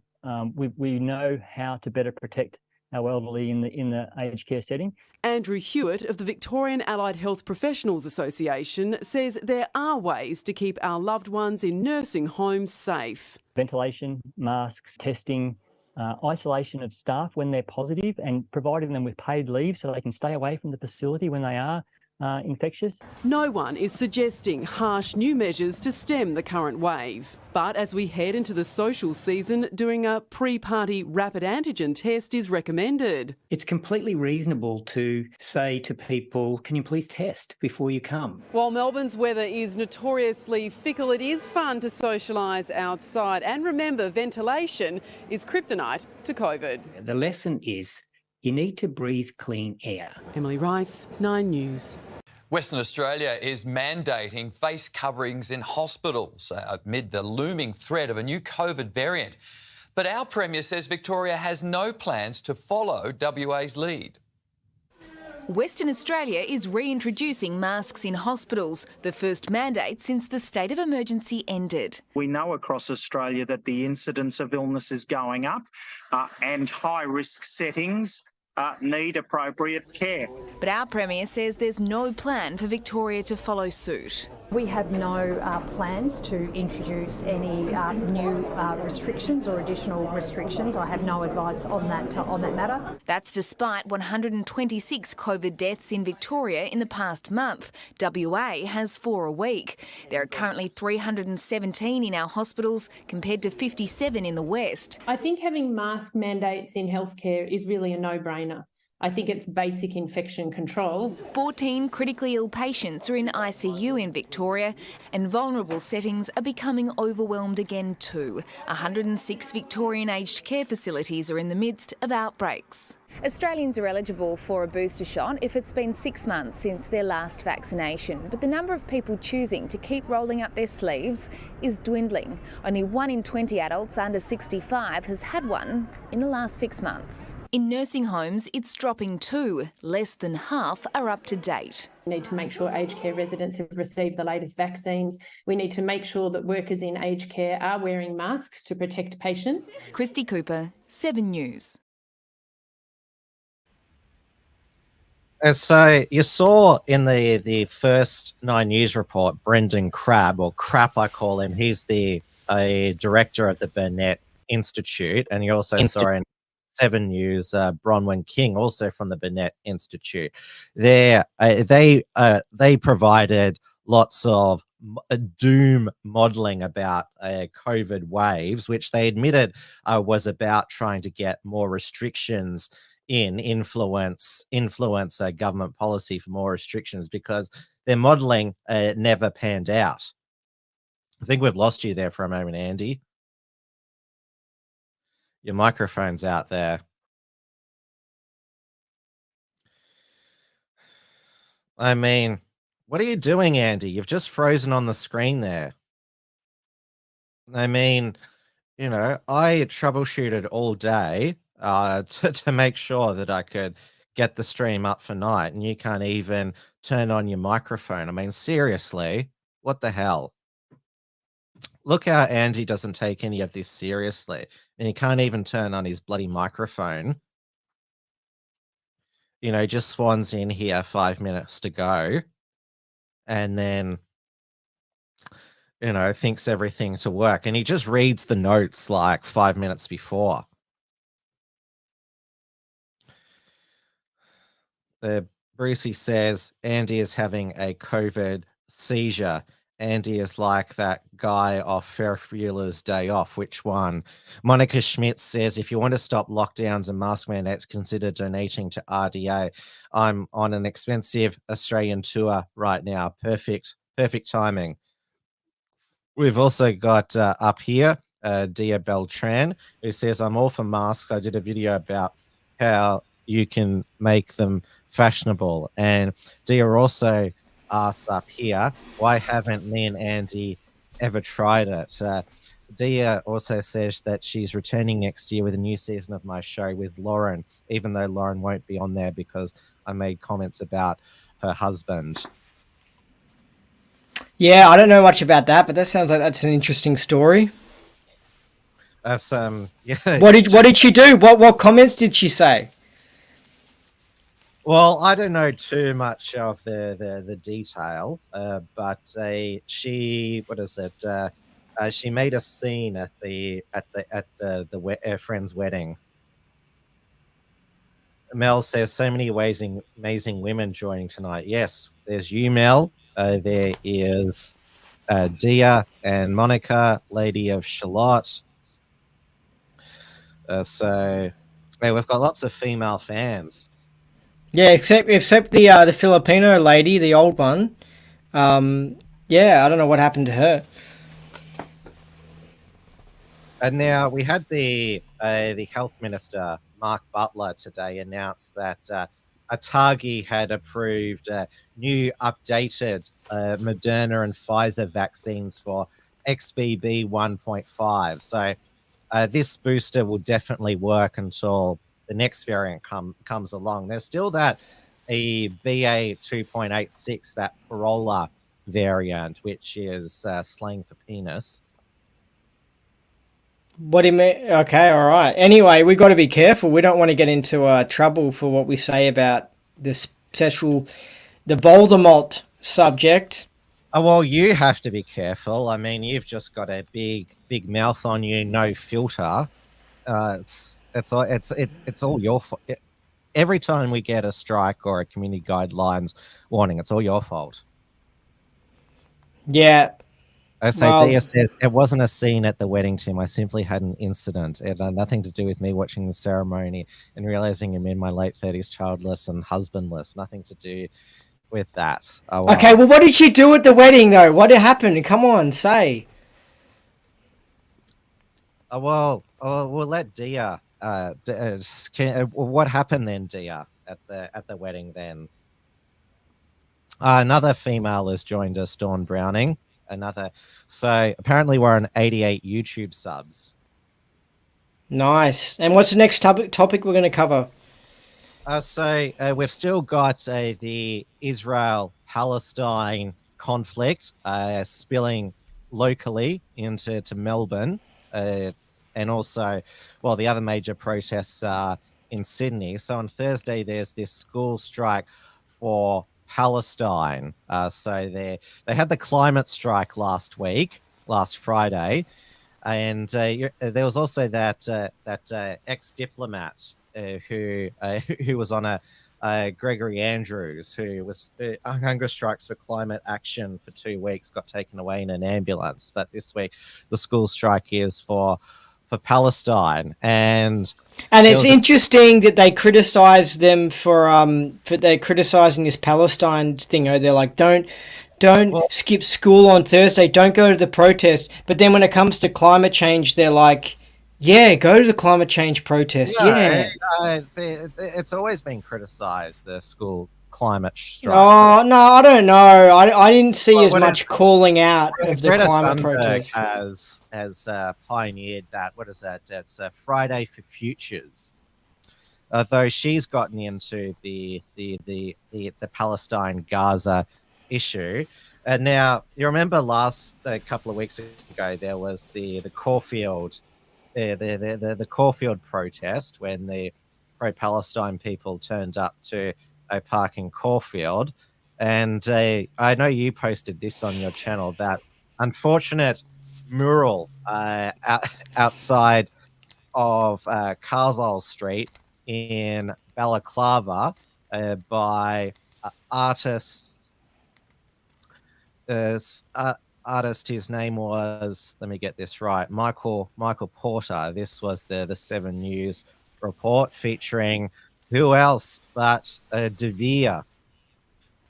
We know how to better protect our elderly in the aged care setting. Andrew Hewitt of the Victorian Allied Health Professionals Association says there are ways to keep our loved ones in nursing homes safe. Ventilation, masks, testing, isolation of staff when they're positive, and providing them with paid leave so they can stay away from the facility when they are infectious. No one is suggesting harsh new measures to stem the current wave. But as we head into the social season, doing a pre-party rapid antigen test is recommended. It's completely reasonable to say to people, can you please test before you come? While Melbourne's weather is notoriously fickle, it is fun to socialise outside. And remember, ventilation is kryptonite to COVID. The lesson is you need to breathe clean air. Emily Rice, 9 News. Western Australia is mandating face coverings in hospitals amid the looming threat of a new COVID variant. But our Premier says Victoria has no plans to follow WA's lead. Western Australia is reintroducing masks in hospitals, the first mandate since the state of emergency ended. We know across Australia that the incidence of illness is going up and high-risk settings need appropriate care. But our Premier says there's no plan for Victoria to follow suit. We have no plans to introduce any new restrictions or additional restrictions. I have no advice on that matter. That's despite 126 COVID deaths in Victoria in the past month. WA has 4 a week. There are currently 317 in our hospitals compared to 57 in the West. I think having mask mandates in healthcare is really a no-brainer. I think it's basic infection control. 14 critically ill patients are in ICU in Victoria, and vulnerable settings are becoming overwhelmed again too. 106 Victorian aged care facilities are in the midst of outbreaks. Australians are eligible for a booster shot if it's been 6 months since their last vaccination, but the number of people choosing to keep rolling up their sleeves is dwindling. Only 1 in 20 adults under 65 has had one in the last 6 months. In nursing homes, it's dropping too. Less than half are up to date. We need to make sure aged care residents have received the latest vaccines. We need to make sure that workers in aged care are wearing masks to protect patients. Christy Cooper, 7 News. So you saw in the first 9 News report, Brendan Crabb, or Crap I call him, he's a director at the Burnett Institute, and you also saw in 7 News Bronwyn King, also from the Burnett Institute. They provided lots of doom modelling about COVID waves, which they admitted was about trying to get more restrictions influence government policy for more restrictions, because their modelling never panned out. I think we've lost you there for a moment, Andy. Your microphone's out there. I mean, what are you doing, Andy? You've just frozen on the screen there. I mean, you know, I troubleshooted all day to make sure that I could get the stream up for night, and you can't even turn on your microphone. I mean, seriously, what the hell? Look how Andy doesn't take any of this seriously, and he can't even turn on his bloody microphone. You know, just swans in here 5 minutes to go, and then, you know, thinks everything to work, and he just reads the notes like 5 minutes before. Brucey says Andy is having a COVID seizure. Andy is like that guy off Ferris Bueller's Day Off. Which one? Monica Schmidt says, if you want to stop lockdowns and mask mandates, consider donating to RDA. I'm on an expensive Australian tour right now. Perfect timing. We've also got up here, Dia Beltran, who says, I'm all for masks. I did a video about how you can make them fashionable. And Dia also asks up here, why haven't me and Andy ever tried it? Dia also says that she's returning next year with a new season of my show with Lauren, even though Lauren won't be on there because I made comments about her husband. Yeah, I don't know much about that, but that sounds like that's an interesting story. That's yeah. What did she do? What comments did she say? Well, I don't know too much of the detail, but she she made a scene at her friend's wedding. Mel says so many amazing women joining tonight. Yes, there's you, Mel. There is Dia and Monica, Lady of Shalott. So we've got lots of female fans. Yeah, except the Filipino lady, the old one. Yeah, I don't know what happened to her. And now we had the health minister, Mark Bulter, today announce that ATAGI had approved new updated Moderna and Pfizer vaccines for XBB1.5. So this booster will definitely work until the next variant comes along. There's still that a BA 2.86, that Parola variant, which is slang for penis. What do you mean? Okay, all right. Anyway, we got to be careful. We don't want to get into trouble for what we say about the Voldemort subject. Oh, well, you have to be careful. I mean, you've just got a big mouth on you, no filter. It's all your fault. Every time we get a strike or a community guidelines warning, it's all your fault. Yeah. So Dia says, it wasn't a scene at the wedding, Tim. I simply had an incident. It had nothing to do with me watching the ceremony and realizing I'm in my late 30s, childless and husbandless. Nothing to do with that. Oh, well. Okay, well, what did she do at the wedding, though? What happened? Come on, say. Well, we'll let Dia. What happened then, Dia, at the wedding then? Another female has joined us, Dawn Browning. So apparently we're on 88 YouTube subs. Nice. And what's the next topic we're going to cover? So we've still got the Israel-Palestine conflict spilling locally into Melbourne, and also, well, the other major protests are in Sydney. So on Thursday, there's this school strike for Palestine. So they had the climate strike last Friday, and there was also that ex-diplomat who was on Gregory Andrews, who was hunger strikes for climate action for 2 weeks, got taken away in an ambulance. But this week the school strike is for Palestine, and it's interesting that they criticize them for they're criticizing this Palestine thing. They're like, don't skip school on Thursday, don't go to the protest. But then when it comes to climate change, they're like, yeah, go to the climate change protest. It's always been criticized, the school climate strike. Oh no, I don't know. I didn't see as much calling out of the climate protest. Has pioneered that. What is that? It's Friday for Futures. Though she's gotten into the Palestine Gaza issue, and now you remember a couple of weeks ago there was the Caulfield, the Caulfield protest when the pro-Palestine people turned up to a park in Caulfield, and I know you posted this on your channel, that unfortunate mural outside of Carswell Street in Balaclava by artist. His name was, let me get this right, Michael Porter. This was the 7 News report featuring who else but De Vere.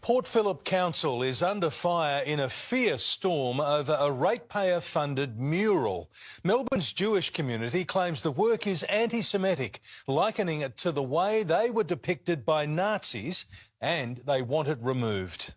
Port Phillip Council is under fire in a fierce storm over a ratepayer-funded mural. Melbourne's Jewish community claims the work is anti-Semitic, likening it to the way they were depicted by Nazis, and they want it removed.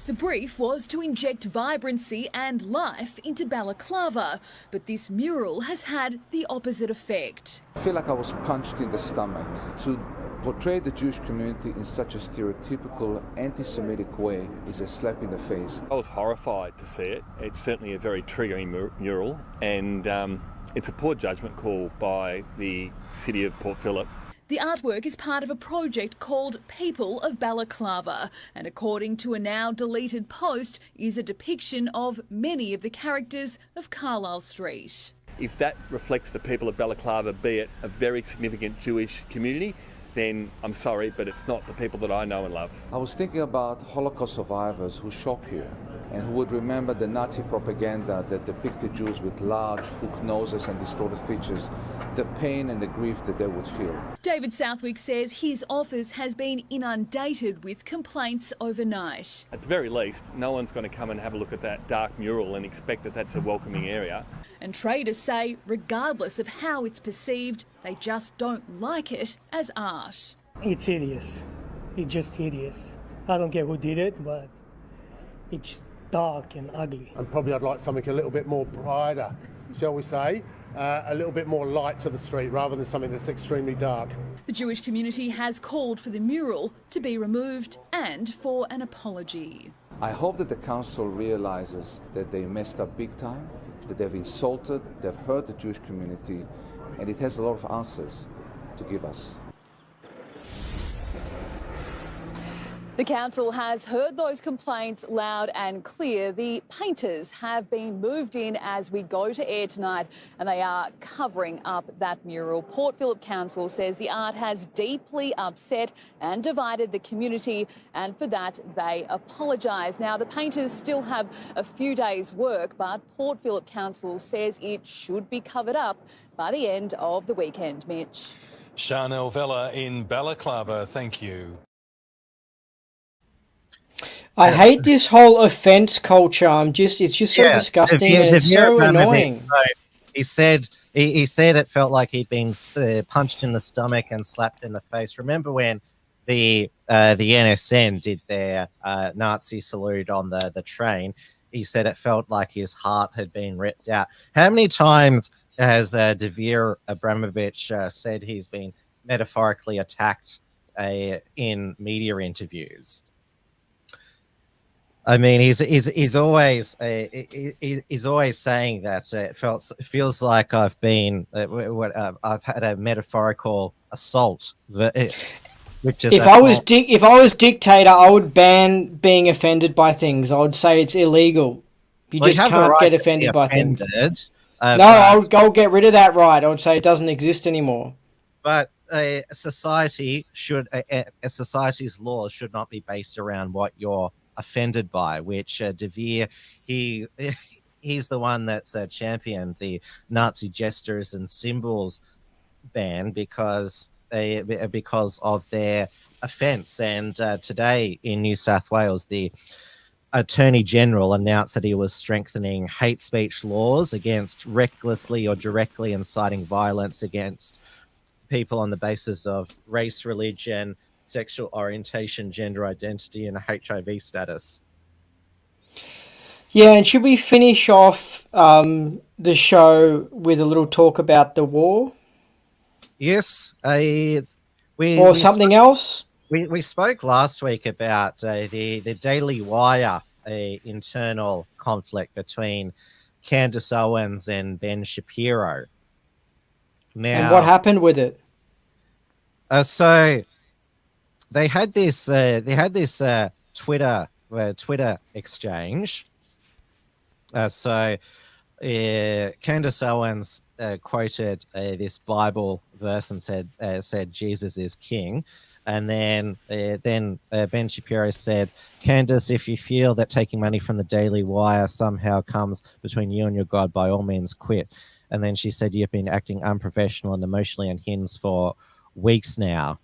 The brief was to inject vibrancy and life into Balaclava, but this mural has had the opposite effect. I feel like I was punched in the stomach. To portray the Jewish community in such a stereotypical anti-Semitic way is a slap in the face. I was horrified to see it. It's certainly a very triggering mural, and it's a poor judgment call by the City of Port Phillip. The artwork is part of a project called People of Balaclava, and according to a now deleted post, is a depiction of many of the characters of Carlisle Street. if that reflects the people of Balaclava, be it a very significant Jewish community, then I'm sorry, but it's not the people that I know and love. I was thinking about Holocaust survivors who shop here and who would remember the Nazi propaganda that depicted Jews with large hook noses and distorted features, the pain and the grief that they would feel. David Southwick says his office has been inundated with complaints overnight. At the very least, no one's going to come and have a look at that dark mural and expect that that's a welcoming area. And traders say, regardless of how it's perceived, they just don't like it as art. It's hideous. It's just hideous. I don't care who did it, but it's dark and ugly. And probably I'd like something a little bit more brighter, shall we say, a little bit more light to the street rather than something that's extremely dark. The Jewish community has called for the mural to be removed and for an apology. I hope that the council realizes that they messed up big time, that they've insulted, they've hurt the Jewish community, and it has a lot of answers to give us. The council has heard those complaints loud and clear. The painters have been moved in as we go to air tonight, and they are covering up that mural. Port Phillip Council says the art has deeply upset and divided the community, and for that they apologise. Now, the painters still have a few days' work, but Port Phillip Council says it should be covered up by the end of the weekend. Mitch. Chanel Vella in Balaclava, thank you. I hate this whole offence culture. It's just so disgusting and it's so annoying. He said it felt like he'd been punched in the stomach and slapped in the face. Remember when the NSN did their Nazi salute on the train? He said it felt like his heart had been ripped out. How many times has Javier Abramovich said he's been metaphorically attacked in media interviews? I mean, he's always saying that it feels like I've been I've had a metaphorical assault. Which is if I was dictator, I would ban being offended by things. I would say it's illegal. You just can't get offended by things. I'll get rid of that right. I would say it doesn't exist anymore. But a society's laws should not be based around what you're offended by, which Javier, he's the one that's championed the Nazi gestures and symbols ban because of their offence. And today in New South Wales, the Attorney General announced that he was strengthening hate speech laws against recklessly or directly inciting violence against people on the basis of race, religion, sexual orientation, gender identity, and HIV status. Yeah, and should we finish off the show with a little talk about the war? Yes. Something else? We spoke last week about the Daily Wire internal conflict between Candace Owens and Ben Shapiro. Now, and what happened with it? So they had this Twitter exchange. Candace Owens quoted this Bible verse and said Jesus is king, and then Ben Shapiro said, Candace, if you feel that taking money from the Daily Wire somehow comes between you and your God, by all means quit. And then she said, you've been acting unprofessional and emotionally unhinged for weeks now.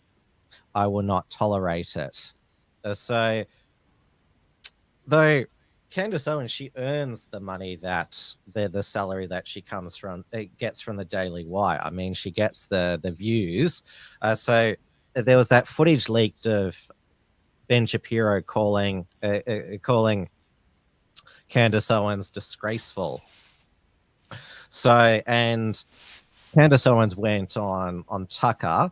I will not tolerate it. Though Candace Owens, she earns the money that the salary that she gets from the Daily Wire. I mean, she gets the views. So there was that footage leaked of Ben Shapiro calling Candace Owens disgraceful. So, and Candace Owens went on Tucker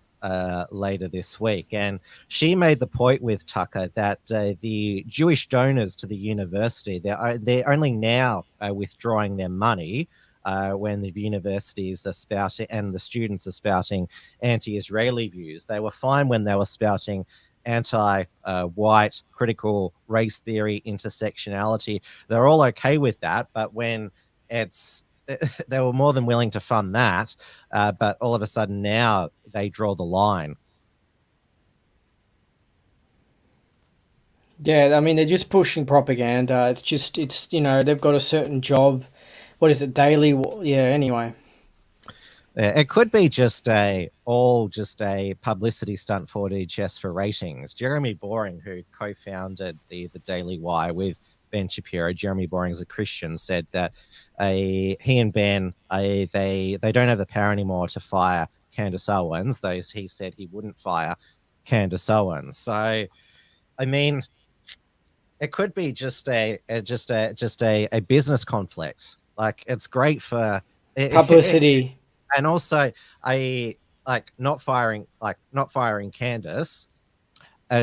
later this week, and she made the point with Tucker that the Jewish donors to the university, they're only now withdrawing their money when the universities are spouting and the students are spouting anti-Israeli views. They were fine when they were spouting anti-white, critical race theory, intersectionality. They're all okay with that, but when it's they were more than willing to fund that, but all of a sudden now they draw the line. Yeah, I mean, they're just pushing propaganda. It's they've got a certain job. What is it, daily? Yeah, anyway. It could be just a publicity stunt for DHS for ratings. Jeremy Boring, who co-founded the Daily Wire with Ben Shapiro, Jeremy Boring is a Christian, said that he and Ben, they don't have the power anymore to fire Candace Owens, though he said he wouldn't fire Candace Owens. So, I mean, it could be just a business conflict. Like, it's great for publicity. And also, not firing Candace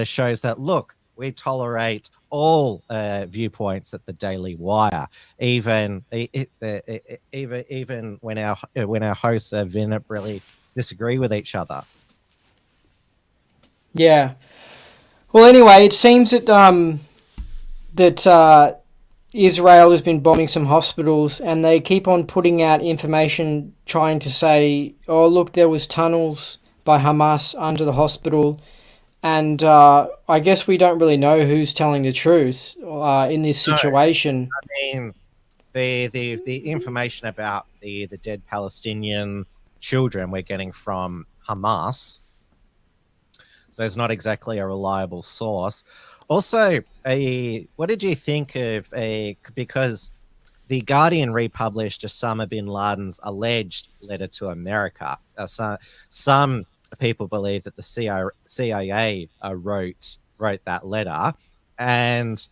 shows that, look, we tolerate all viewpoints at the Daily Wire, even when our hosts vehemently disagree with each other. Yeah. Well, anyway, it seems that Israel has been bombing some hospitals, and they keep on putting out information trying to say, oh, look, there was tunnels by Hamas under the hospital. And I guess we don't really know who's telling the truth in this situation. I mean, the information about the dead Palestinian children we're getting from Hamas, so it's not exactly a reliable source. Also, what did you think of because The Guardian republished Osama bin Laden's alleged letter to America. Some people believe that the CIA wrote that letter, and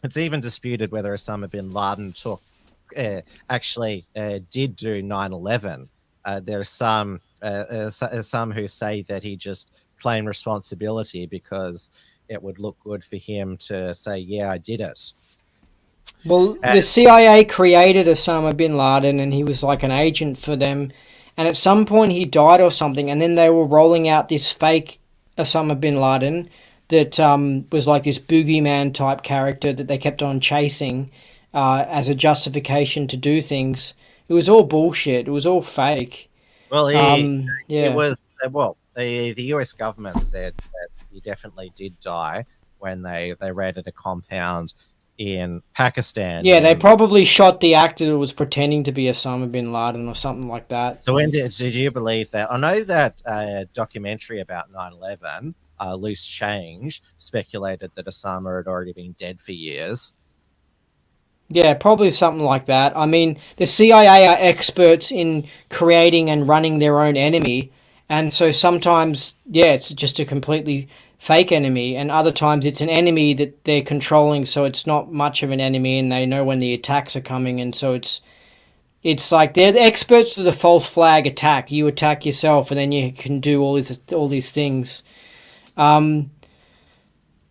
it's even disputed whether Osama bin Laden actually did do 9/11. There's some who say that he just claimed responsibility because it would look good for him to say, yeah, I did it. Well, the CIA created Osama bin Laden, and he was like an agent for them. And at some point he died or something, and then they were rolling out this fake Osama bin Laden that was like this boogeyman type character that they kept on chasing as a justification to do things. It was all bullshit. It was all fake. Well, it was the US government said that he definitely did die when they raided a compound in Pakistan. Yeah, they probably shot the actor that was pretending to be Osama bin Laden or something like that. So when did you believe that? I know that documentary about 9/11, Loose Change, speculated that Osama had already been dead for years. Yeah, probably something like that. I mean, the CIA are experts in creating and running their own enemy. And so sometimes, yeah, it's just a completely fake enemy. And other times it's an enemy that they're controlling, so it's not much of an enemy, and they know when the attacks are coming. And so it's like they're the experts of the false flag attack. You attack yourself, and then you can do all these things.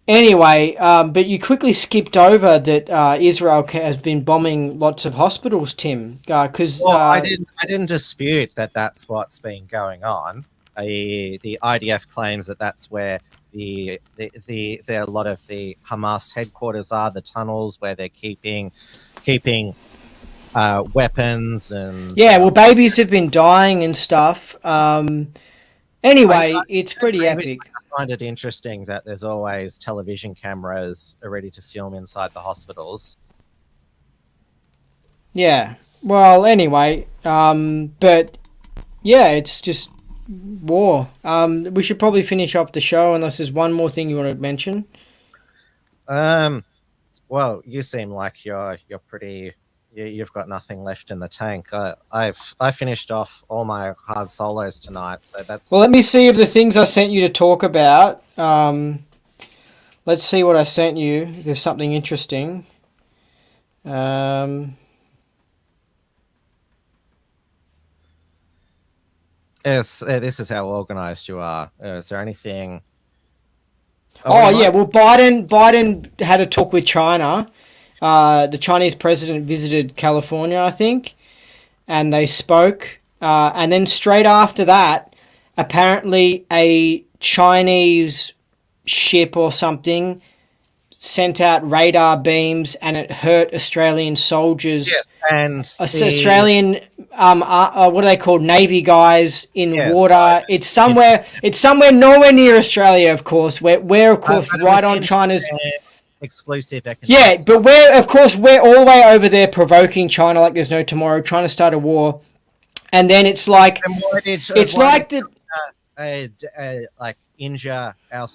Anyway, but you quickly skipped over that Israel has been bombing lots of hospitals, Tim. Because I didn't dispute that that's what's been going on. The IDF claims that that's where a lot of the Hamas headquarters are, the tunnels where they're keeping weapons and well, babies have been dying and stuff. Anyway, it's pretty epic. I find it interesting that there's always television cameras ready to film inside the hospitals. Yeah. Well, anyway, but yeah, it's just war. We should probably finish up the show unless there's one more thing you want to mention. Well, you seem like you're pretty. You've got nothing left in the tank. I finished off all my hard solos tonight, so that's. Well, let me see if the things I sent you to talk about. Let's see what I sent you. There's something interesting. Yes, this is how organized you are. Is there anything? Yeah. Well, Biden had a talk with China. The Chinese president visited California, I think, and they spoke. And then straight after that, apparently a Chinese ship or something sent out radar beams and it hurt Australian soldiers. Yes, and Australian what are they called? Navy guys in Yes, water. It's somewhere nowhere near Australia, of course. We're of course right on China's exclusive economic. Yeah, but we're all the way over there provoking China like there's no tomorrow, trying to start a war. And then it's like like injure our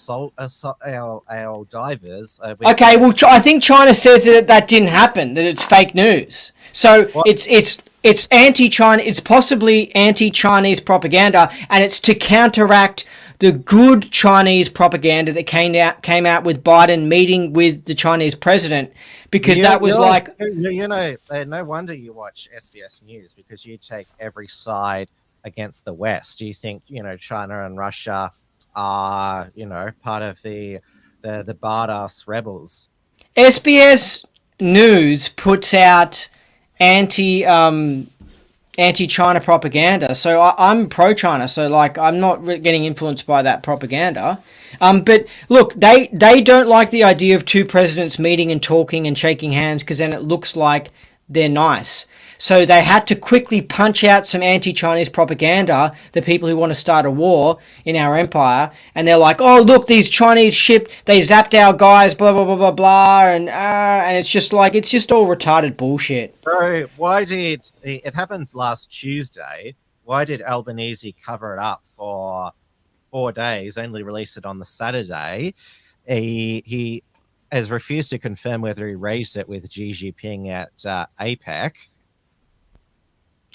our divers. Okay, well, I think China says that didn't happen, that it's fake news. So it's anti-China, it's possibly anti-Chinese propaganda, and it's to counteract the good Chinese propaganda that came out with Biden meeting with the Chinese president, because that was no wonder you watch SBS News, because you take every side against the West. You think China and Russia are part of the badass rebels. SBS News puts out anti-China propaganda, so I'm pro-China, so I'm not getting influenced by that propaganda. But look, they don't like the idea of two presidents meeting and talking and shaking hands, because then it looks like they're nice. So they had to quickly punch out some anti-Chinese propaganda, the people who want to start a war in our empire, and they're like, oh, look, these Chinese ship, they zapped our guys, blah, blah, blah, blah, blah, and it's just all retarded bullshit. So why did, it happened last Tuesday, why did Albanese cover it up for 4 days, only release it on the Saturday? He has refused to confirm whether he raised it with Xi Jinping at APEC.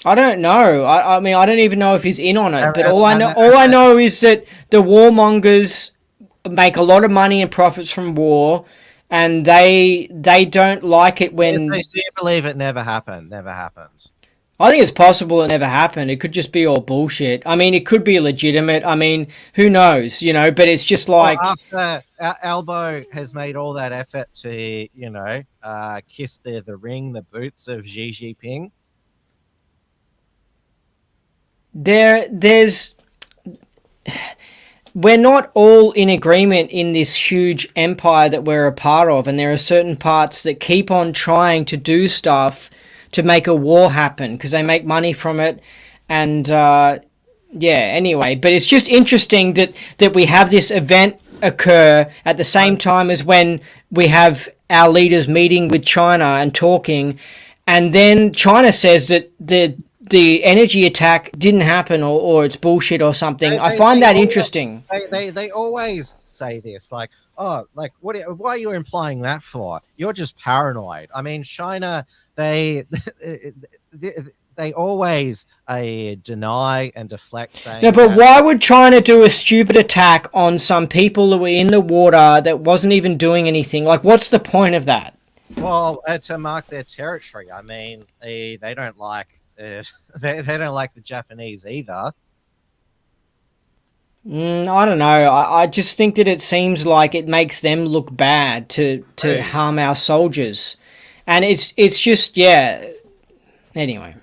I don't know. I mean, I don't even know if he's in on it. But all I know is that the warmongers make a lot of money and profits from war, and they don't like it when. So you believe it never happened? Never happened. I think it's possible it never happened. It could just be all bullshit. I mean, it could be legitimate. I mean, who knows? But it's just like after Albo has made all that effort to kiss the ring, the boots of Xi Jinping. We're not all in agreement in this huge empire that we're a part of, and there are certain parts that keep on trying to do stuff to make a war happen because they make money from it. And anyway, but it's just interesting that we have this event occur at the same time as when we have our leaders meeting with China and talking, and then China says that the energy attack didn't happen or it's bullshit or something. I find that interesting. They always say this, like, oh, like, why are you implying that for? You're just paranoid. I mean, China, they always deny and deflect saying. No, but why would China do a stupid attack on some people that were in the water that wasn't even doing anything? Like, what's the point of that? Well, to mark their territory. I mean, they don't like. They don't like the Japanese either. I don't know. I just think that it seems like it makes them look bad to harm our soldiers, and it's just Anyway.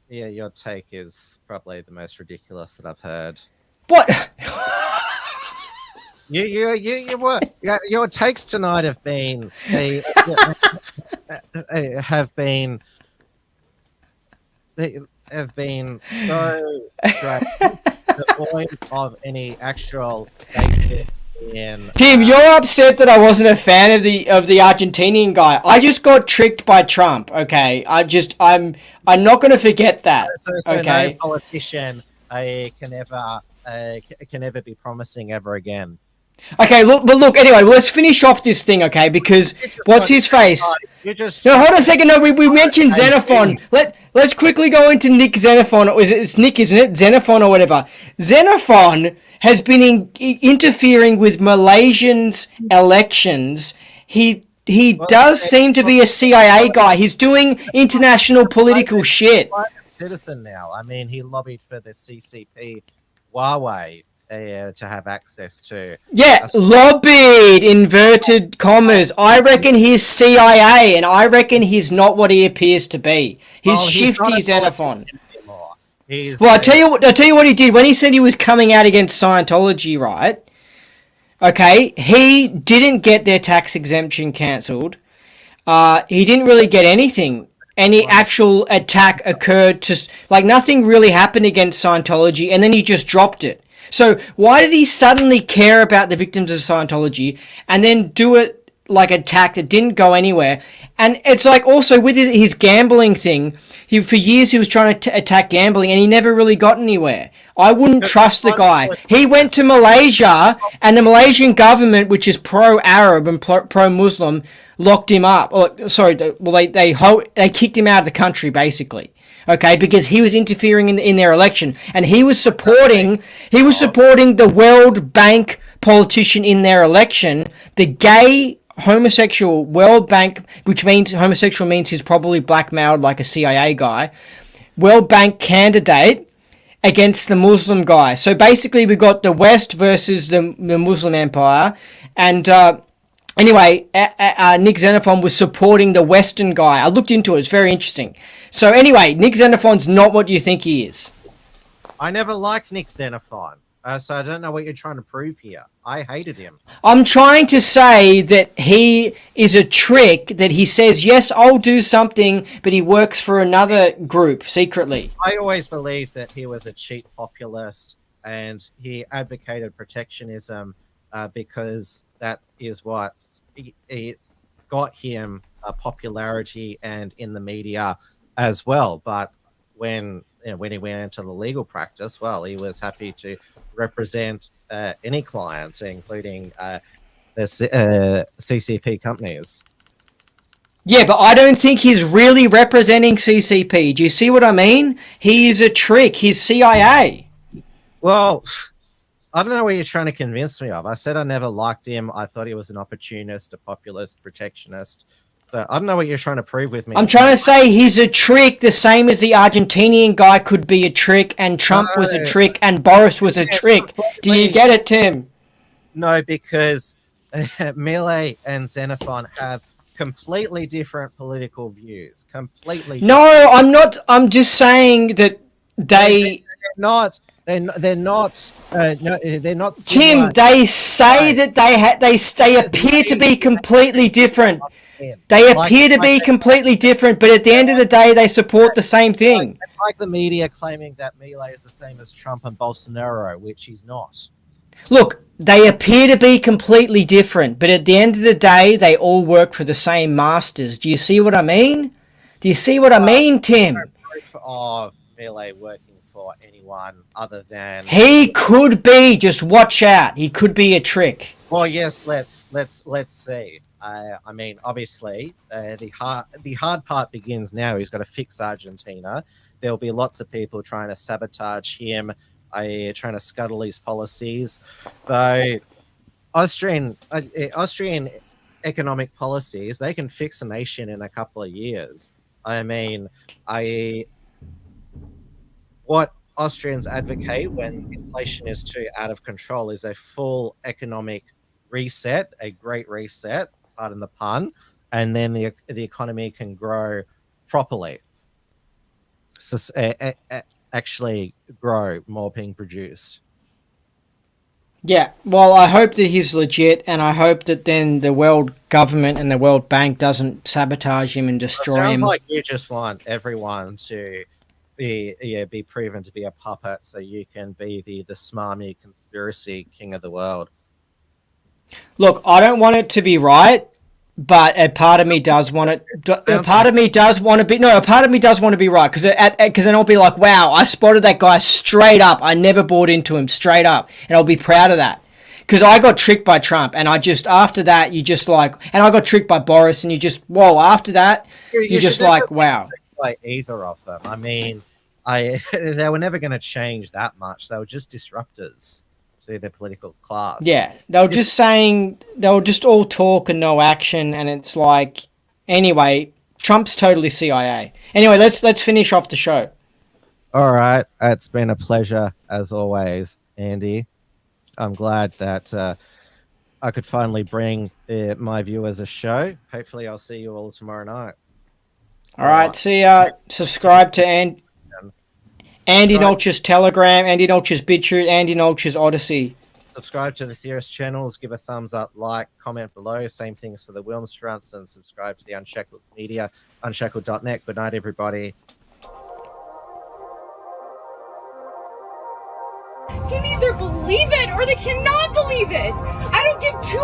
Yeah, your take is probably the most ridiculous that I've heard. What? Your takes tonight have been so straight, devoid of any actual basis in. Tim, you're upset that I wasn't a fan of the Argentinian guy. I just got tricked by Trump. Okay, I'm not going to forget that. So okay, no politician can ever be promising ever again. Okay, look. Anyway, let's finish off this thing, okay? Because what's his face? No, hold on a second. No, we mentioned Xenophon. Let's quickly go into Nick Xenophon. It's Nick, isn't it? Xenophon or whatever. Xenophon has been interfering with Malaysians' elections. He does seem to be a CIA guy. He's doing international political shit. Citizen now. I mean, he lobbied for the CCP Huawei to have access to. Yeah, lobbied, inverted commas. I reckon he's CIA, and I reckon he's not what he appears to be. He's shifty Xenophon. Well, I'll tell you what he did when he said he was coming out against Scientology, right? Okay, he didn't get their tax exemption cancelled. He didn't really get anything. Any actual attack occurred to, like, nothing really happened against Scientology, and then he just dropped it. So why did he suddenly care about the victims of Scientology and then do it like attack that didn't go anywhere? And it's like also with his gambling thing, for years he was trying to attack gambling and he never really got anywhere. I wouldn't trust the guy. He went to Malaysia and the Malaysian government, which is pro-Arab and pro-Muslim, locked him up. They kicked him out of the country basically. Okay, because he was interfering in their election, and he was supporting the World Bank politician in their election, the gay homosexual World Bank, which means homosexual means he's probably blackmailed like a CIA guy, World Bank candidate against the Muslim guy. So basically we got the West versus the Muslim empire, and anyway, Nick Xenophon was supporting the Western guy. I looked into it. It's very interesting. So anyway, Nick Xenophon's not what you think he is. I never liked Nick Xenophon, so I don't know what you're trying to prove here. I hated him. I'm trying to say that he is a trick, that he says, yes, I'll do something, but he works for another group secretly. I always believed that he was a cheap populist and he advocated protectionism because that is what it got him popularity and in the media as well. But when he went into the legal practice, well, he was happy to represent any clients, including the CCP companies. Yeah, but I don't think he's really representing CCP. Do you see what I mean? He is a trick. He's CIA. Well, I don't know what you're trying to convince me of. I said I never liked him. I thought he was an opportunist, a populist, protectionist. So I don't know what you're trying to prove with me. I'm trying to say he's a trick, the same as the Argentinian guy could be a trick, and Trump was a trick, and Boris was a trick. Do you get it, Tim? No, because Milei and Xenophon have completely different political views. Completely. No, I'm not. I'm just saying that they're not. They're not. They're not. Tim, they say that they appear to be completely different. They appear to be completely different, but at the end of the day, they support the same thing. Like the media claiming that Milei is the same as Trump and Bolsonaro, which he's not. Look, they appear to be completely different, but at the end of the day, they all work for the same masters. Do you see what I mean? Do you see what I mean, Tim? Proof of Milei working for anyone other than he could be. Just watch out. He could be a trick. Well, yes. Let's see. I mean, obviously, the hard part begins now. He's got to fix Argentina. There'll be lots of people trying to sabotage him, trying to scuttle his policies. Though Austrian economic policies, they can fix a nation in a couple of years. I mean, what Austrians advocate when inflation is too out of control is a full economic reset, a great reset, pardon the pun, and then the economy can grow properly. So, actually grow more being produced. Yeah, well, I hope that he's legit, and I hope that then the world government and the World Bank doesn't sabotage him and destroy him. It sounds like you just want everyone to be proven to be a puppet so you can be the smarmy conspiracy king of the world. Look, I don't want it to be right, but a part of me does want it. A part of me does want to be. No, a part of me does want to be right because then I'll be like, wow, I spotted that guy straight up. I never bought into him straight up, and I'll be proud of that because I got tricked by Trump, and after that you just like, and I got tricked by Boris, and you just whoa. After that, you just like wow. By either of them, I mean, they were never going to change that much. They were just disruptors to their political class. Yeah, they were just all talk and no action, and it's like, anyway, Trump's totally CIA. Anyway, let's finish off the show. All right, it's been a pleasure as always, Andy. I'm glad that I could finally bring my viewers a show. Hopefully, I'll see you all tomorrow night. All right, see ya. Subscribe to Andy Nolch's Telegram, Andy Nolch's BitChute, Andy Nolch's Odyssey. Subscribe to the Theorist channels, give a thumbs up, like, comment below. Same things for the Wilmsfronts, and subscribe to the Unshackled Media, unshackled.net. Good night, everybody. Can either believe it or they cannot believe it. I don't give two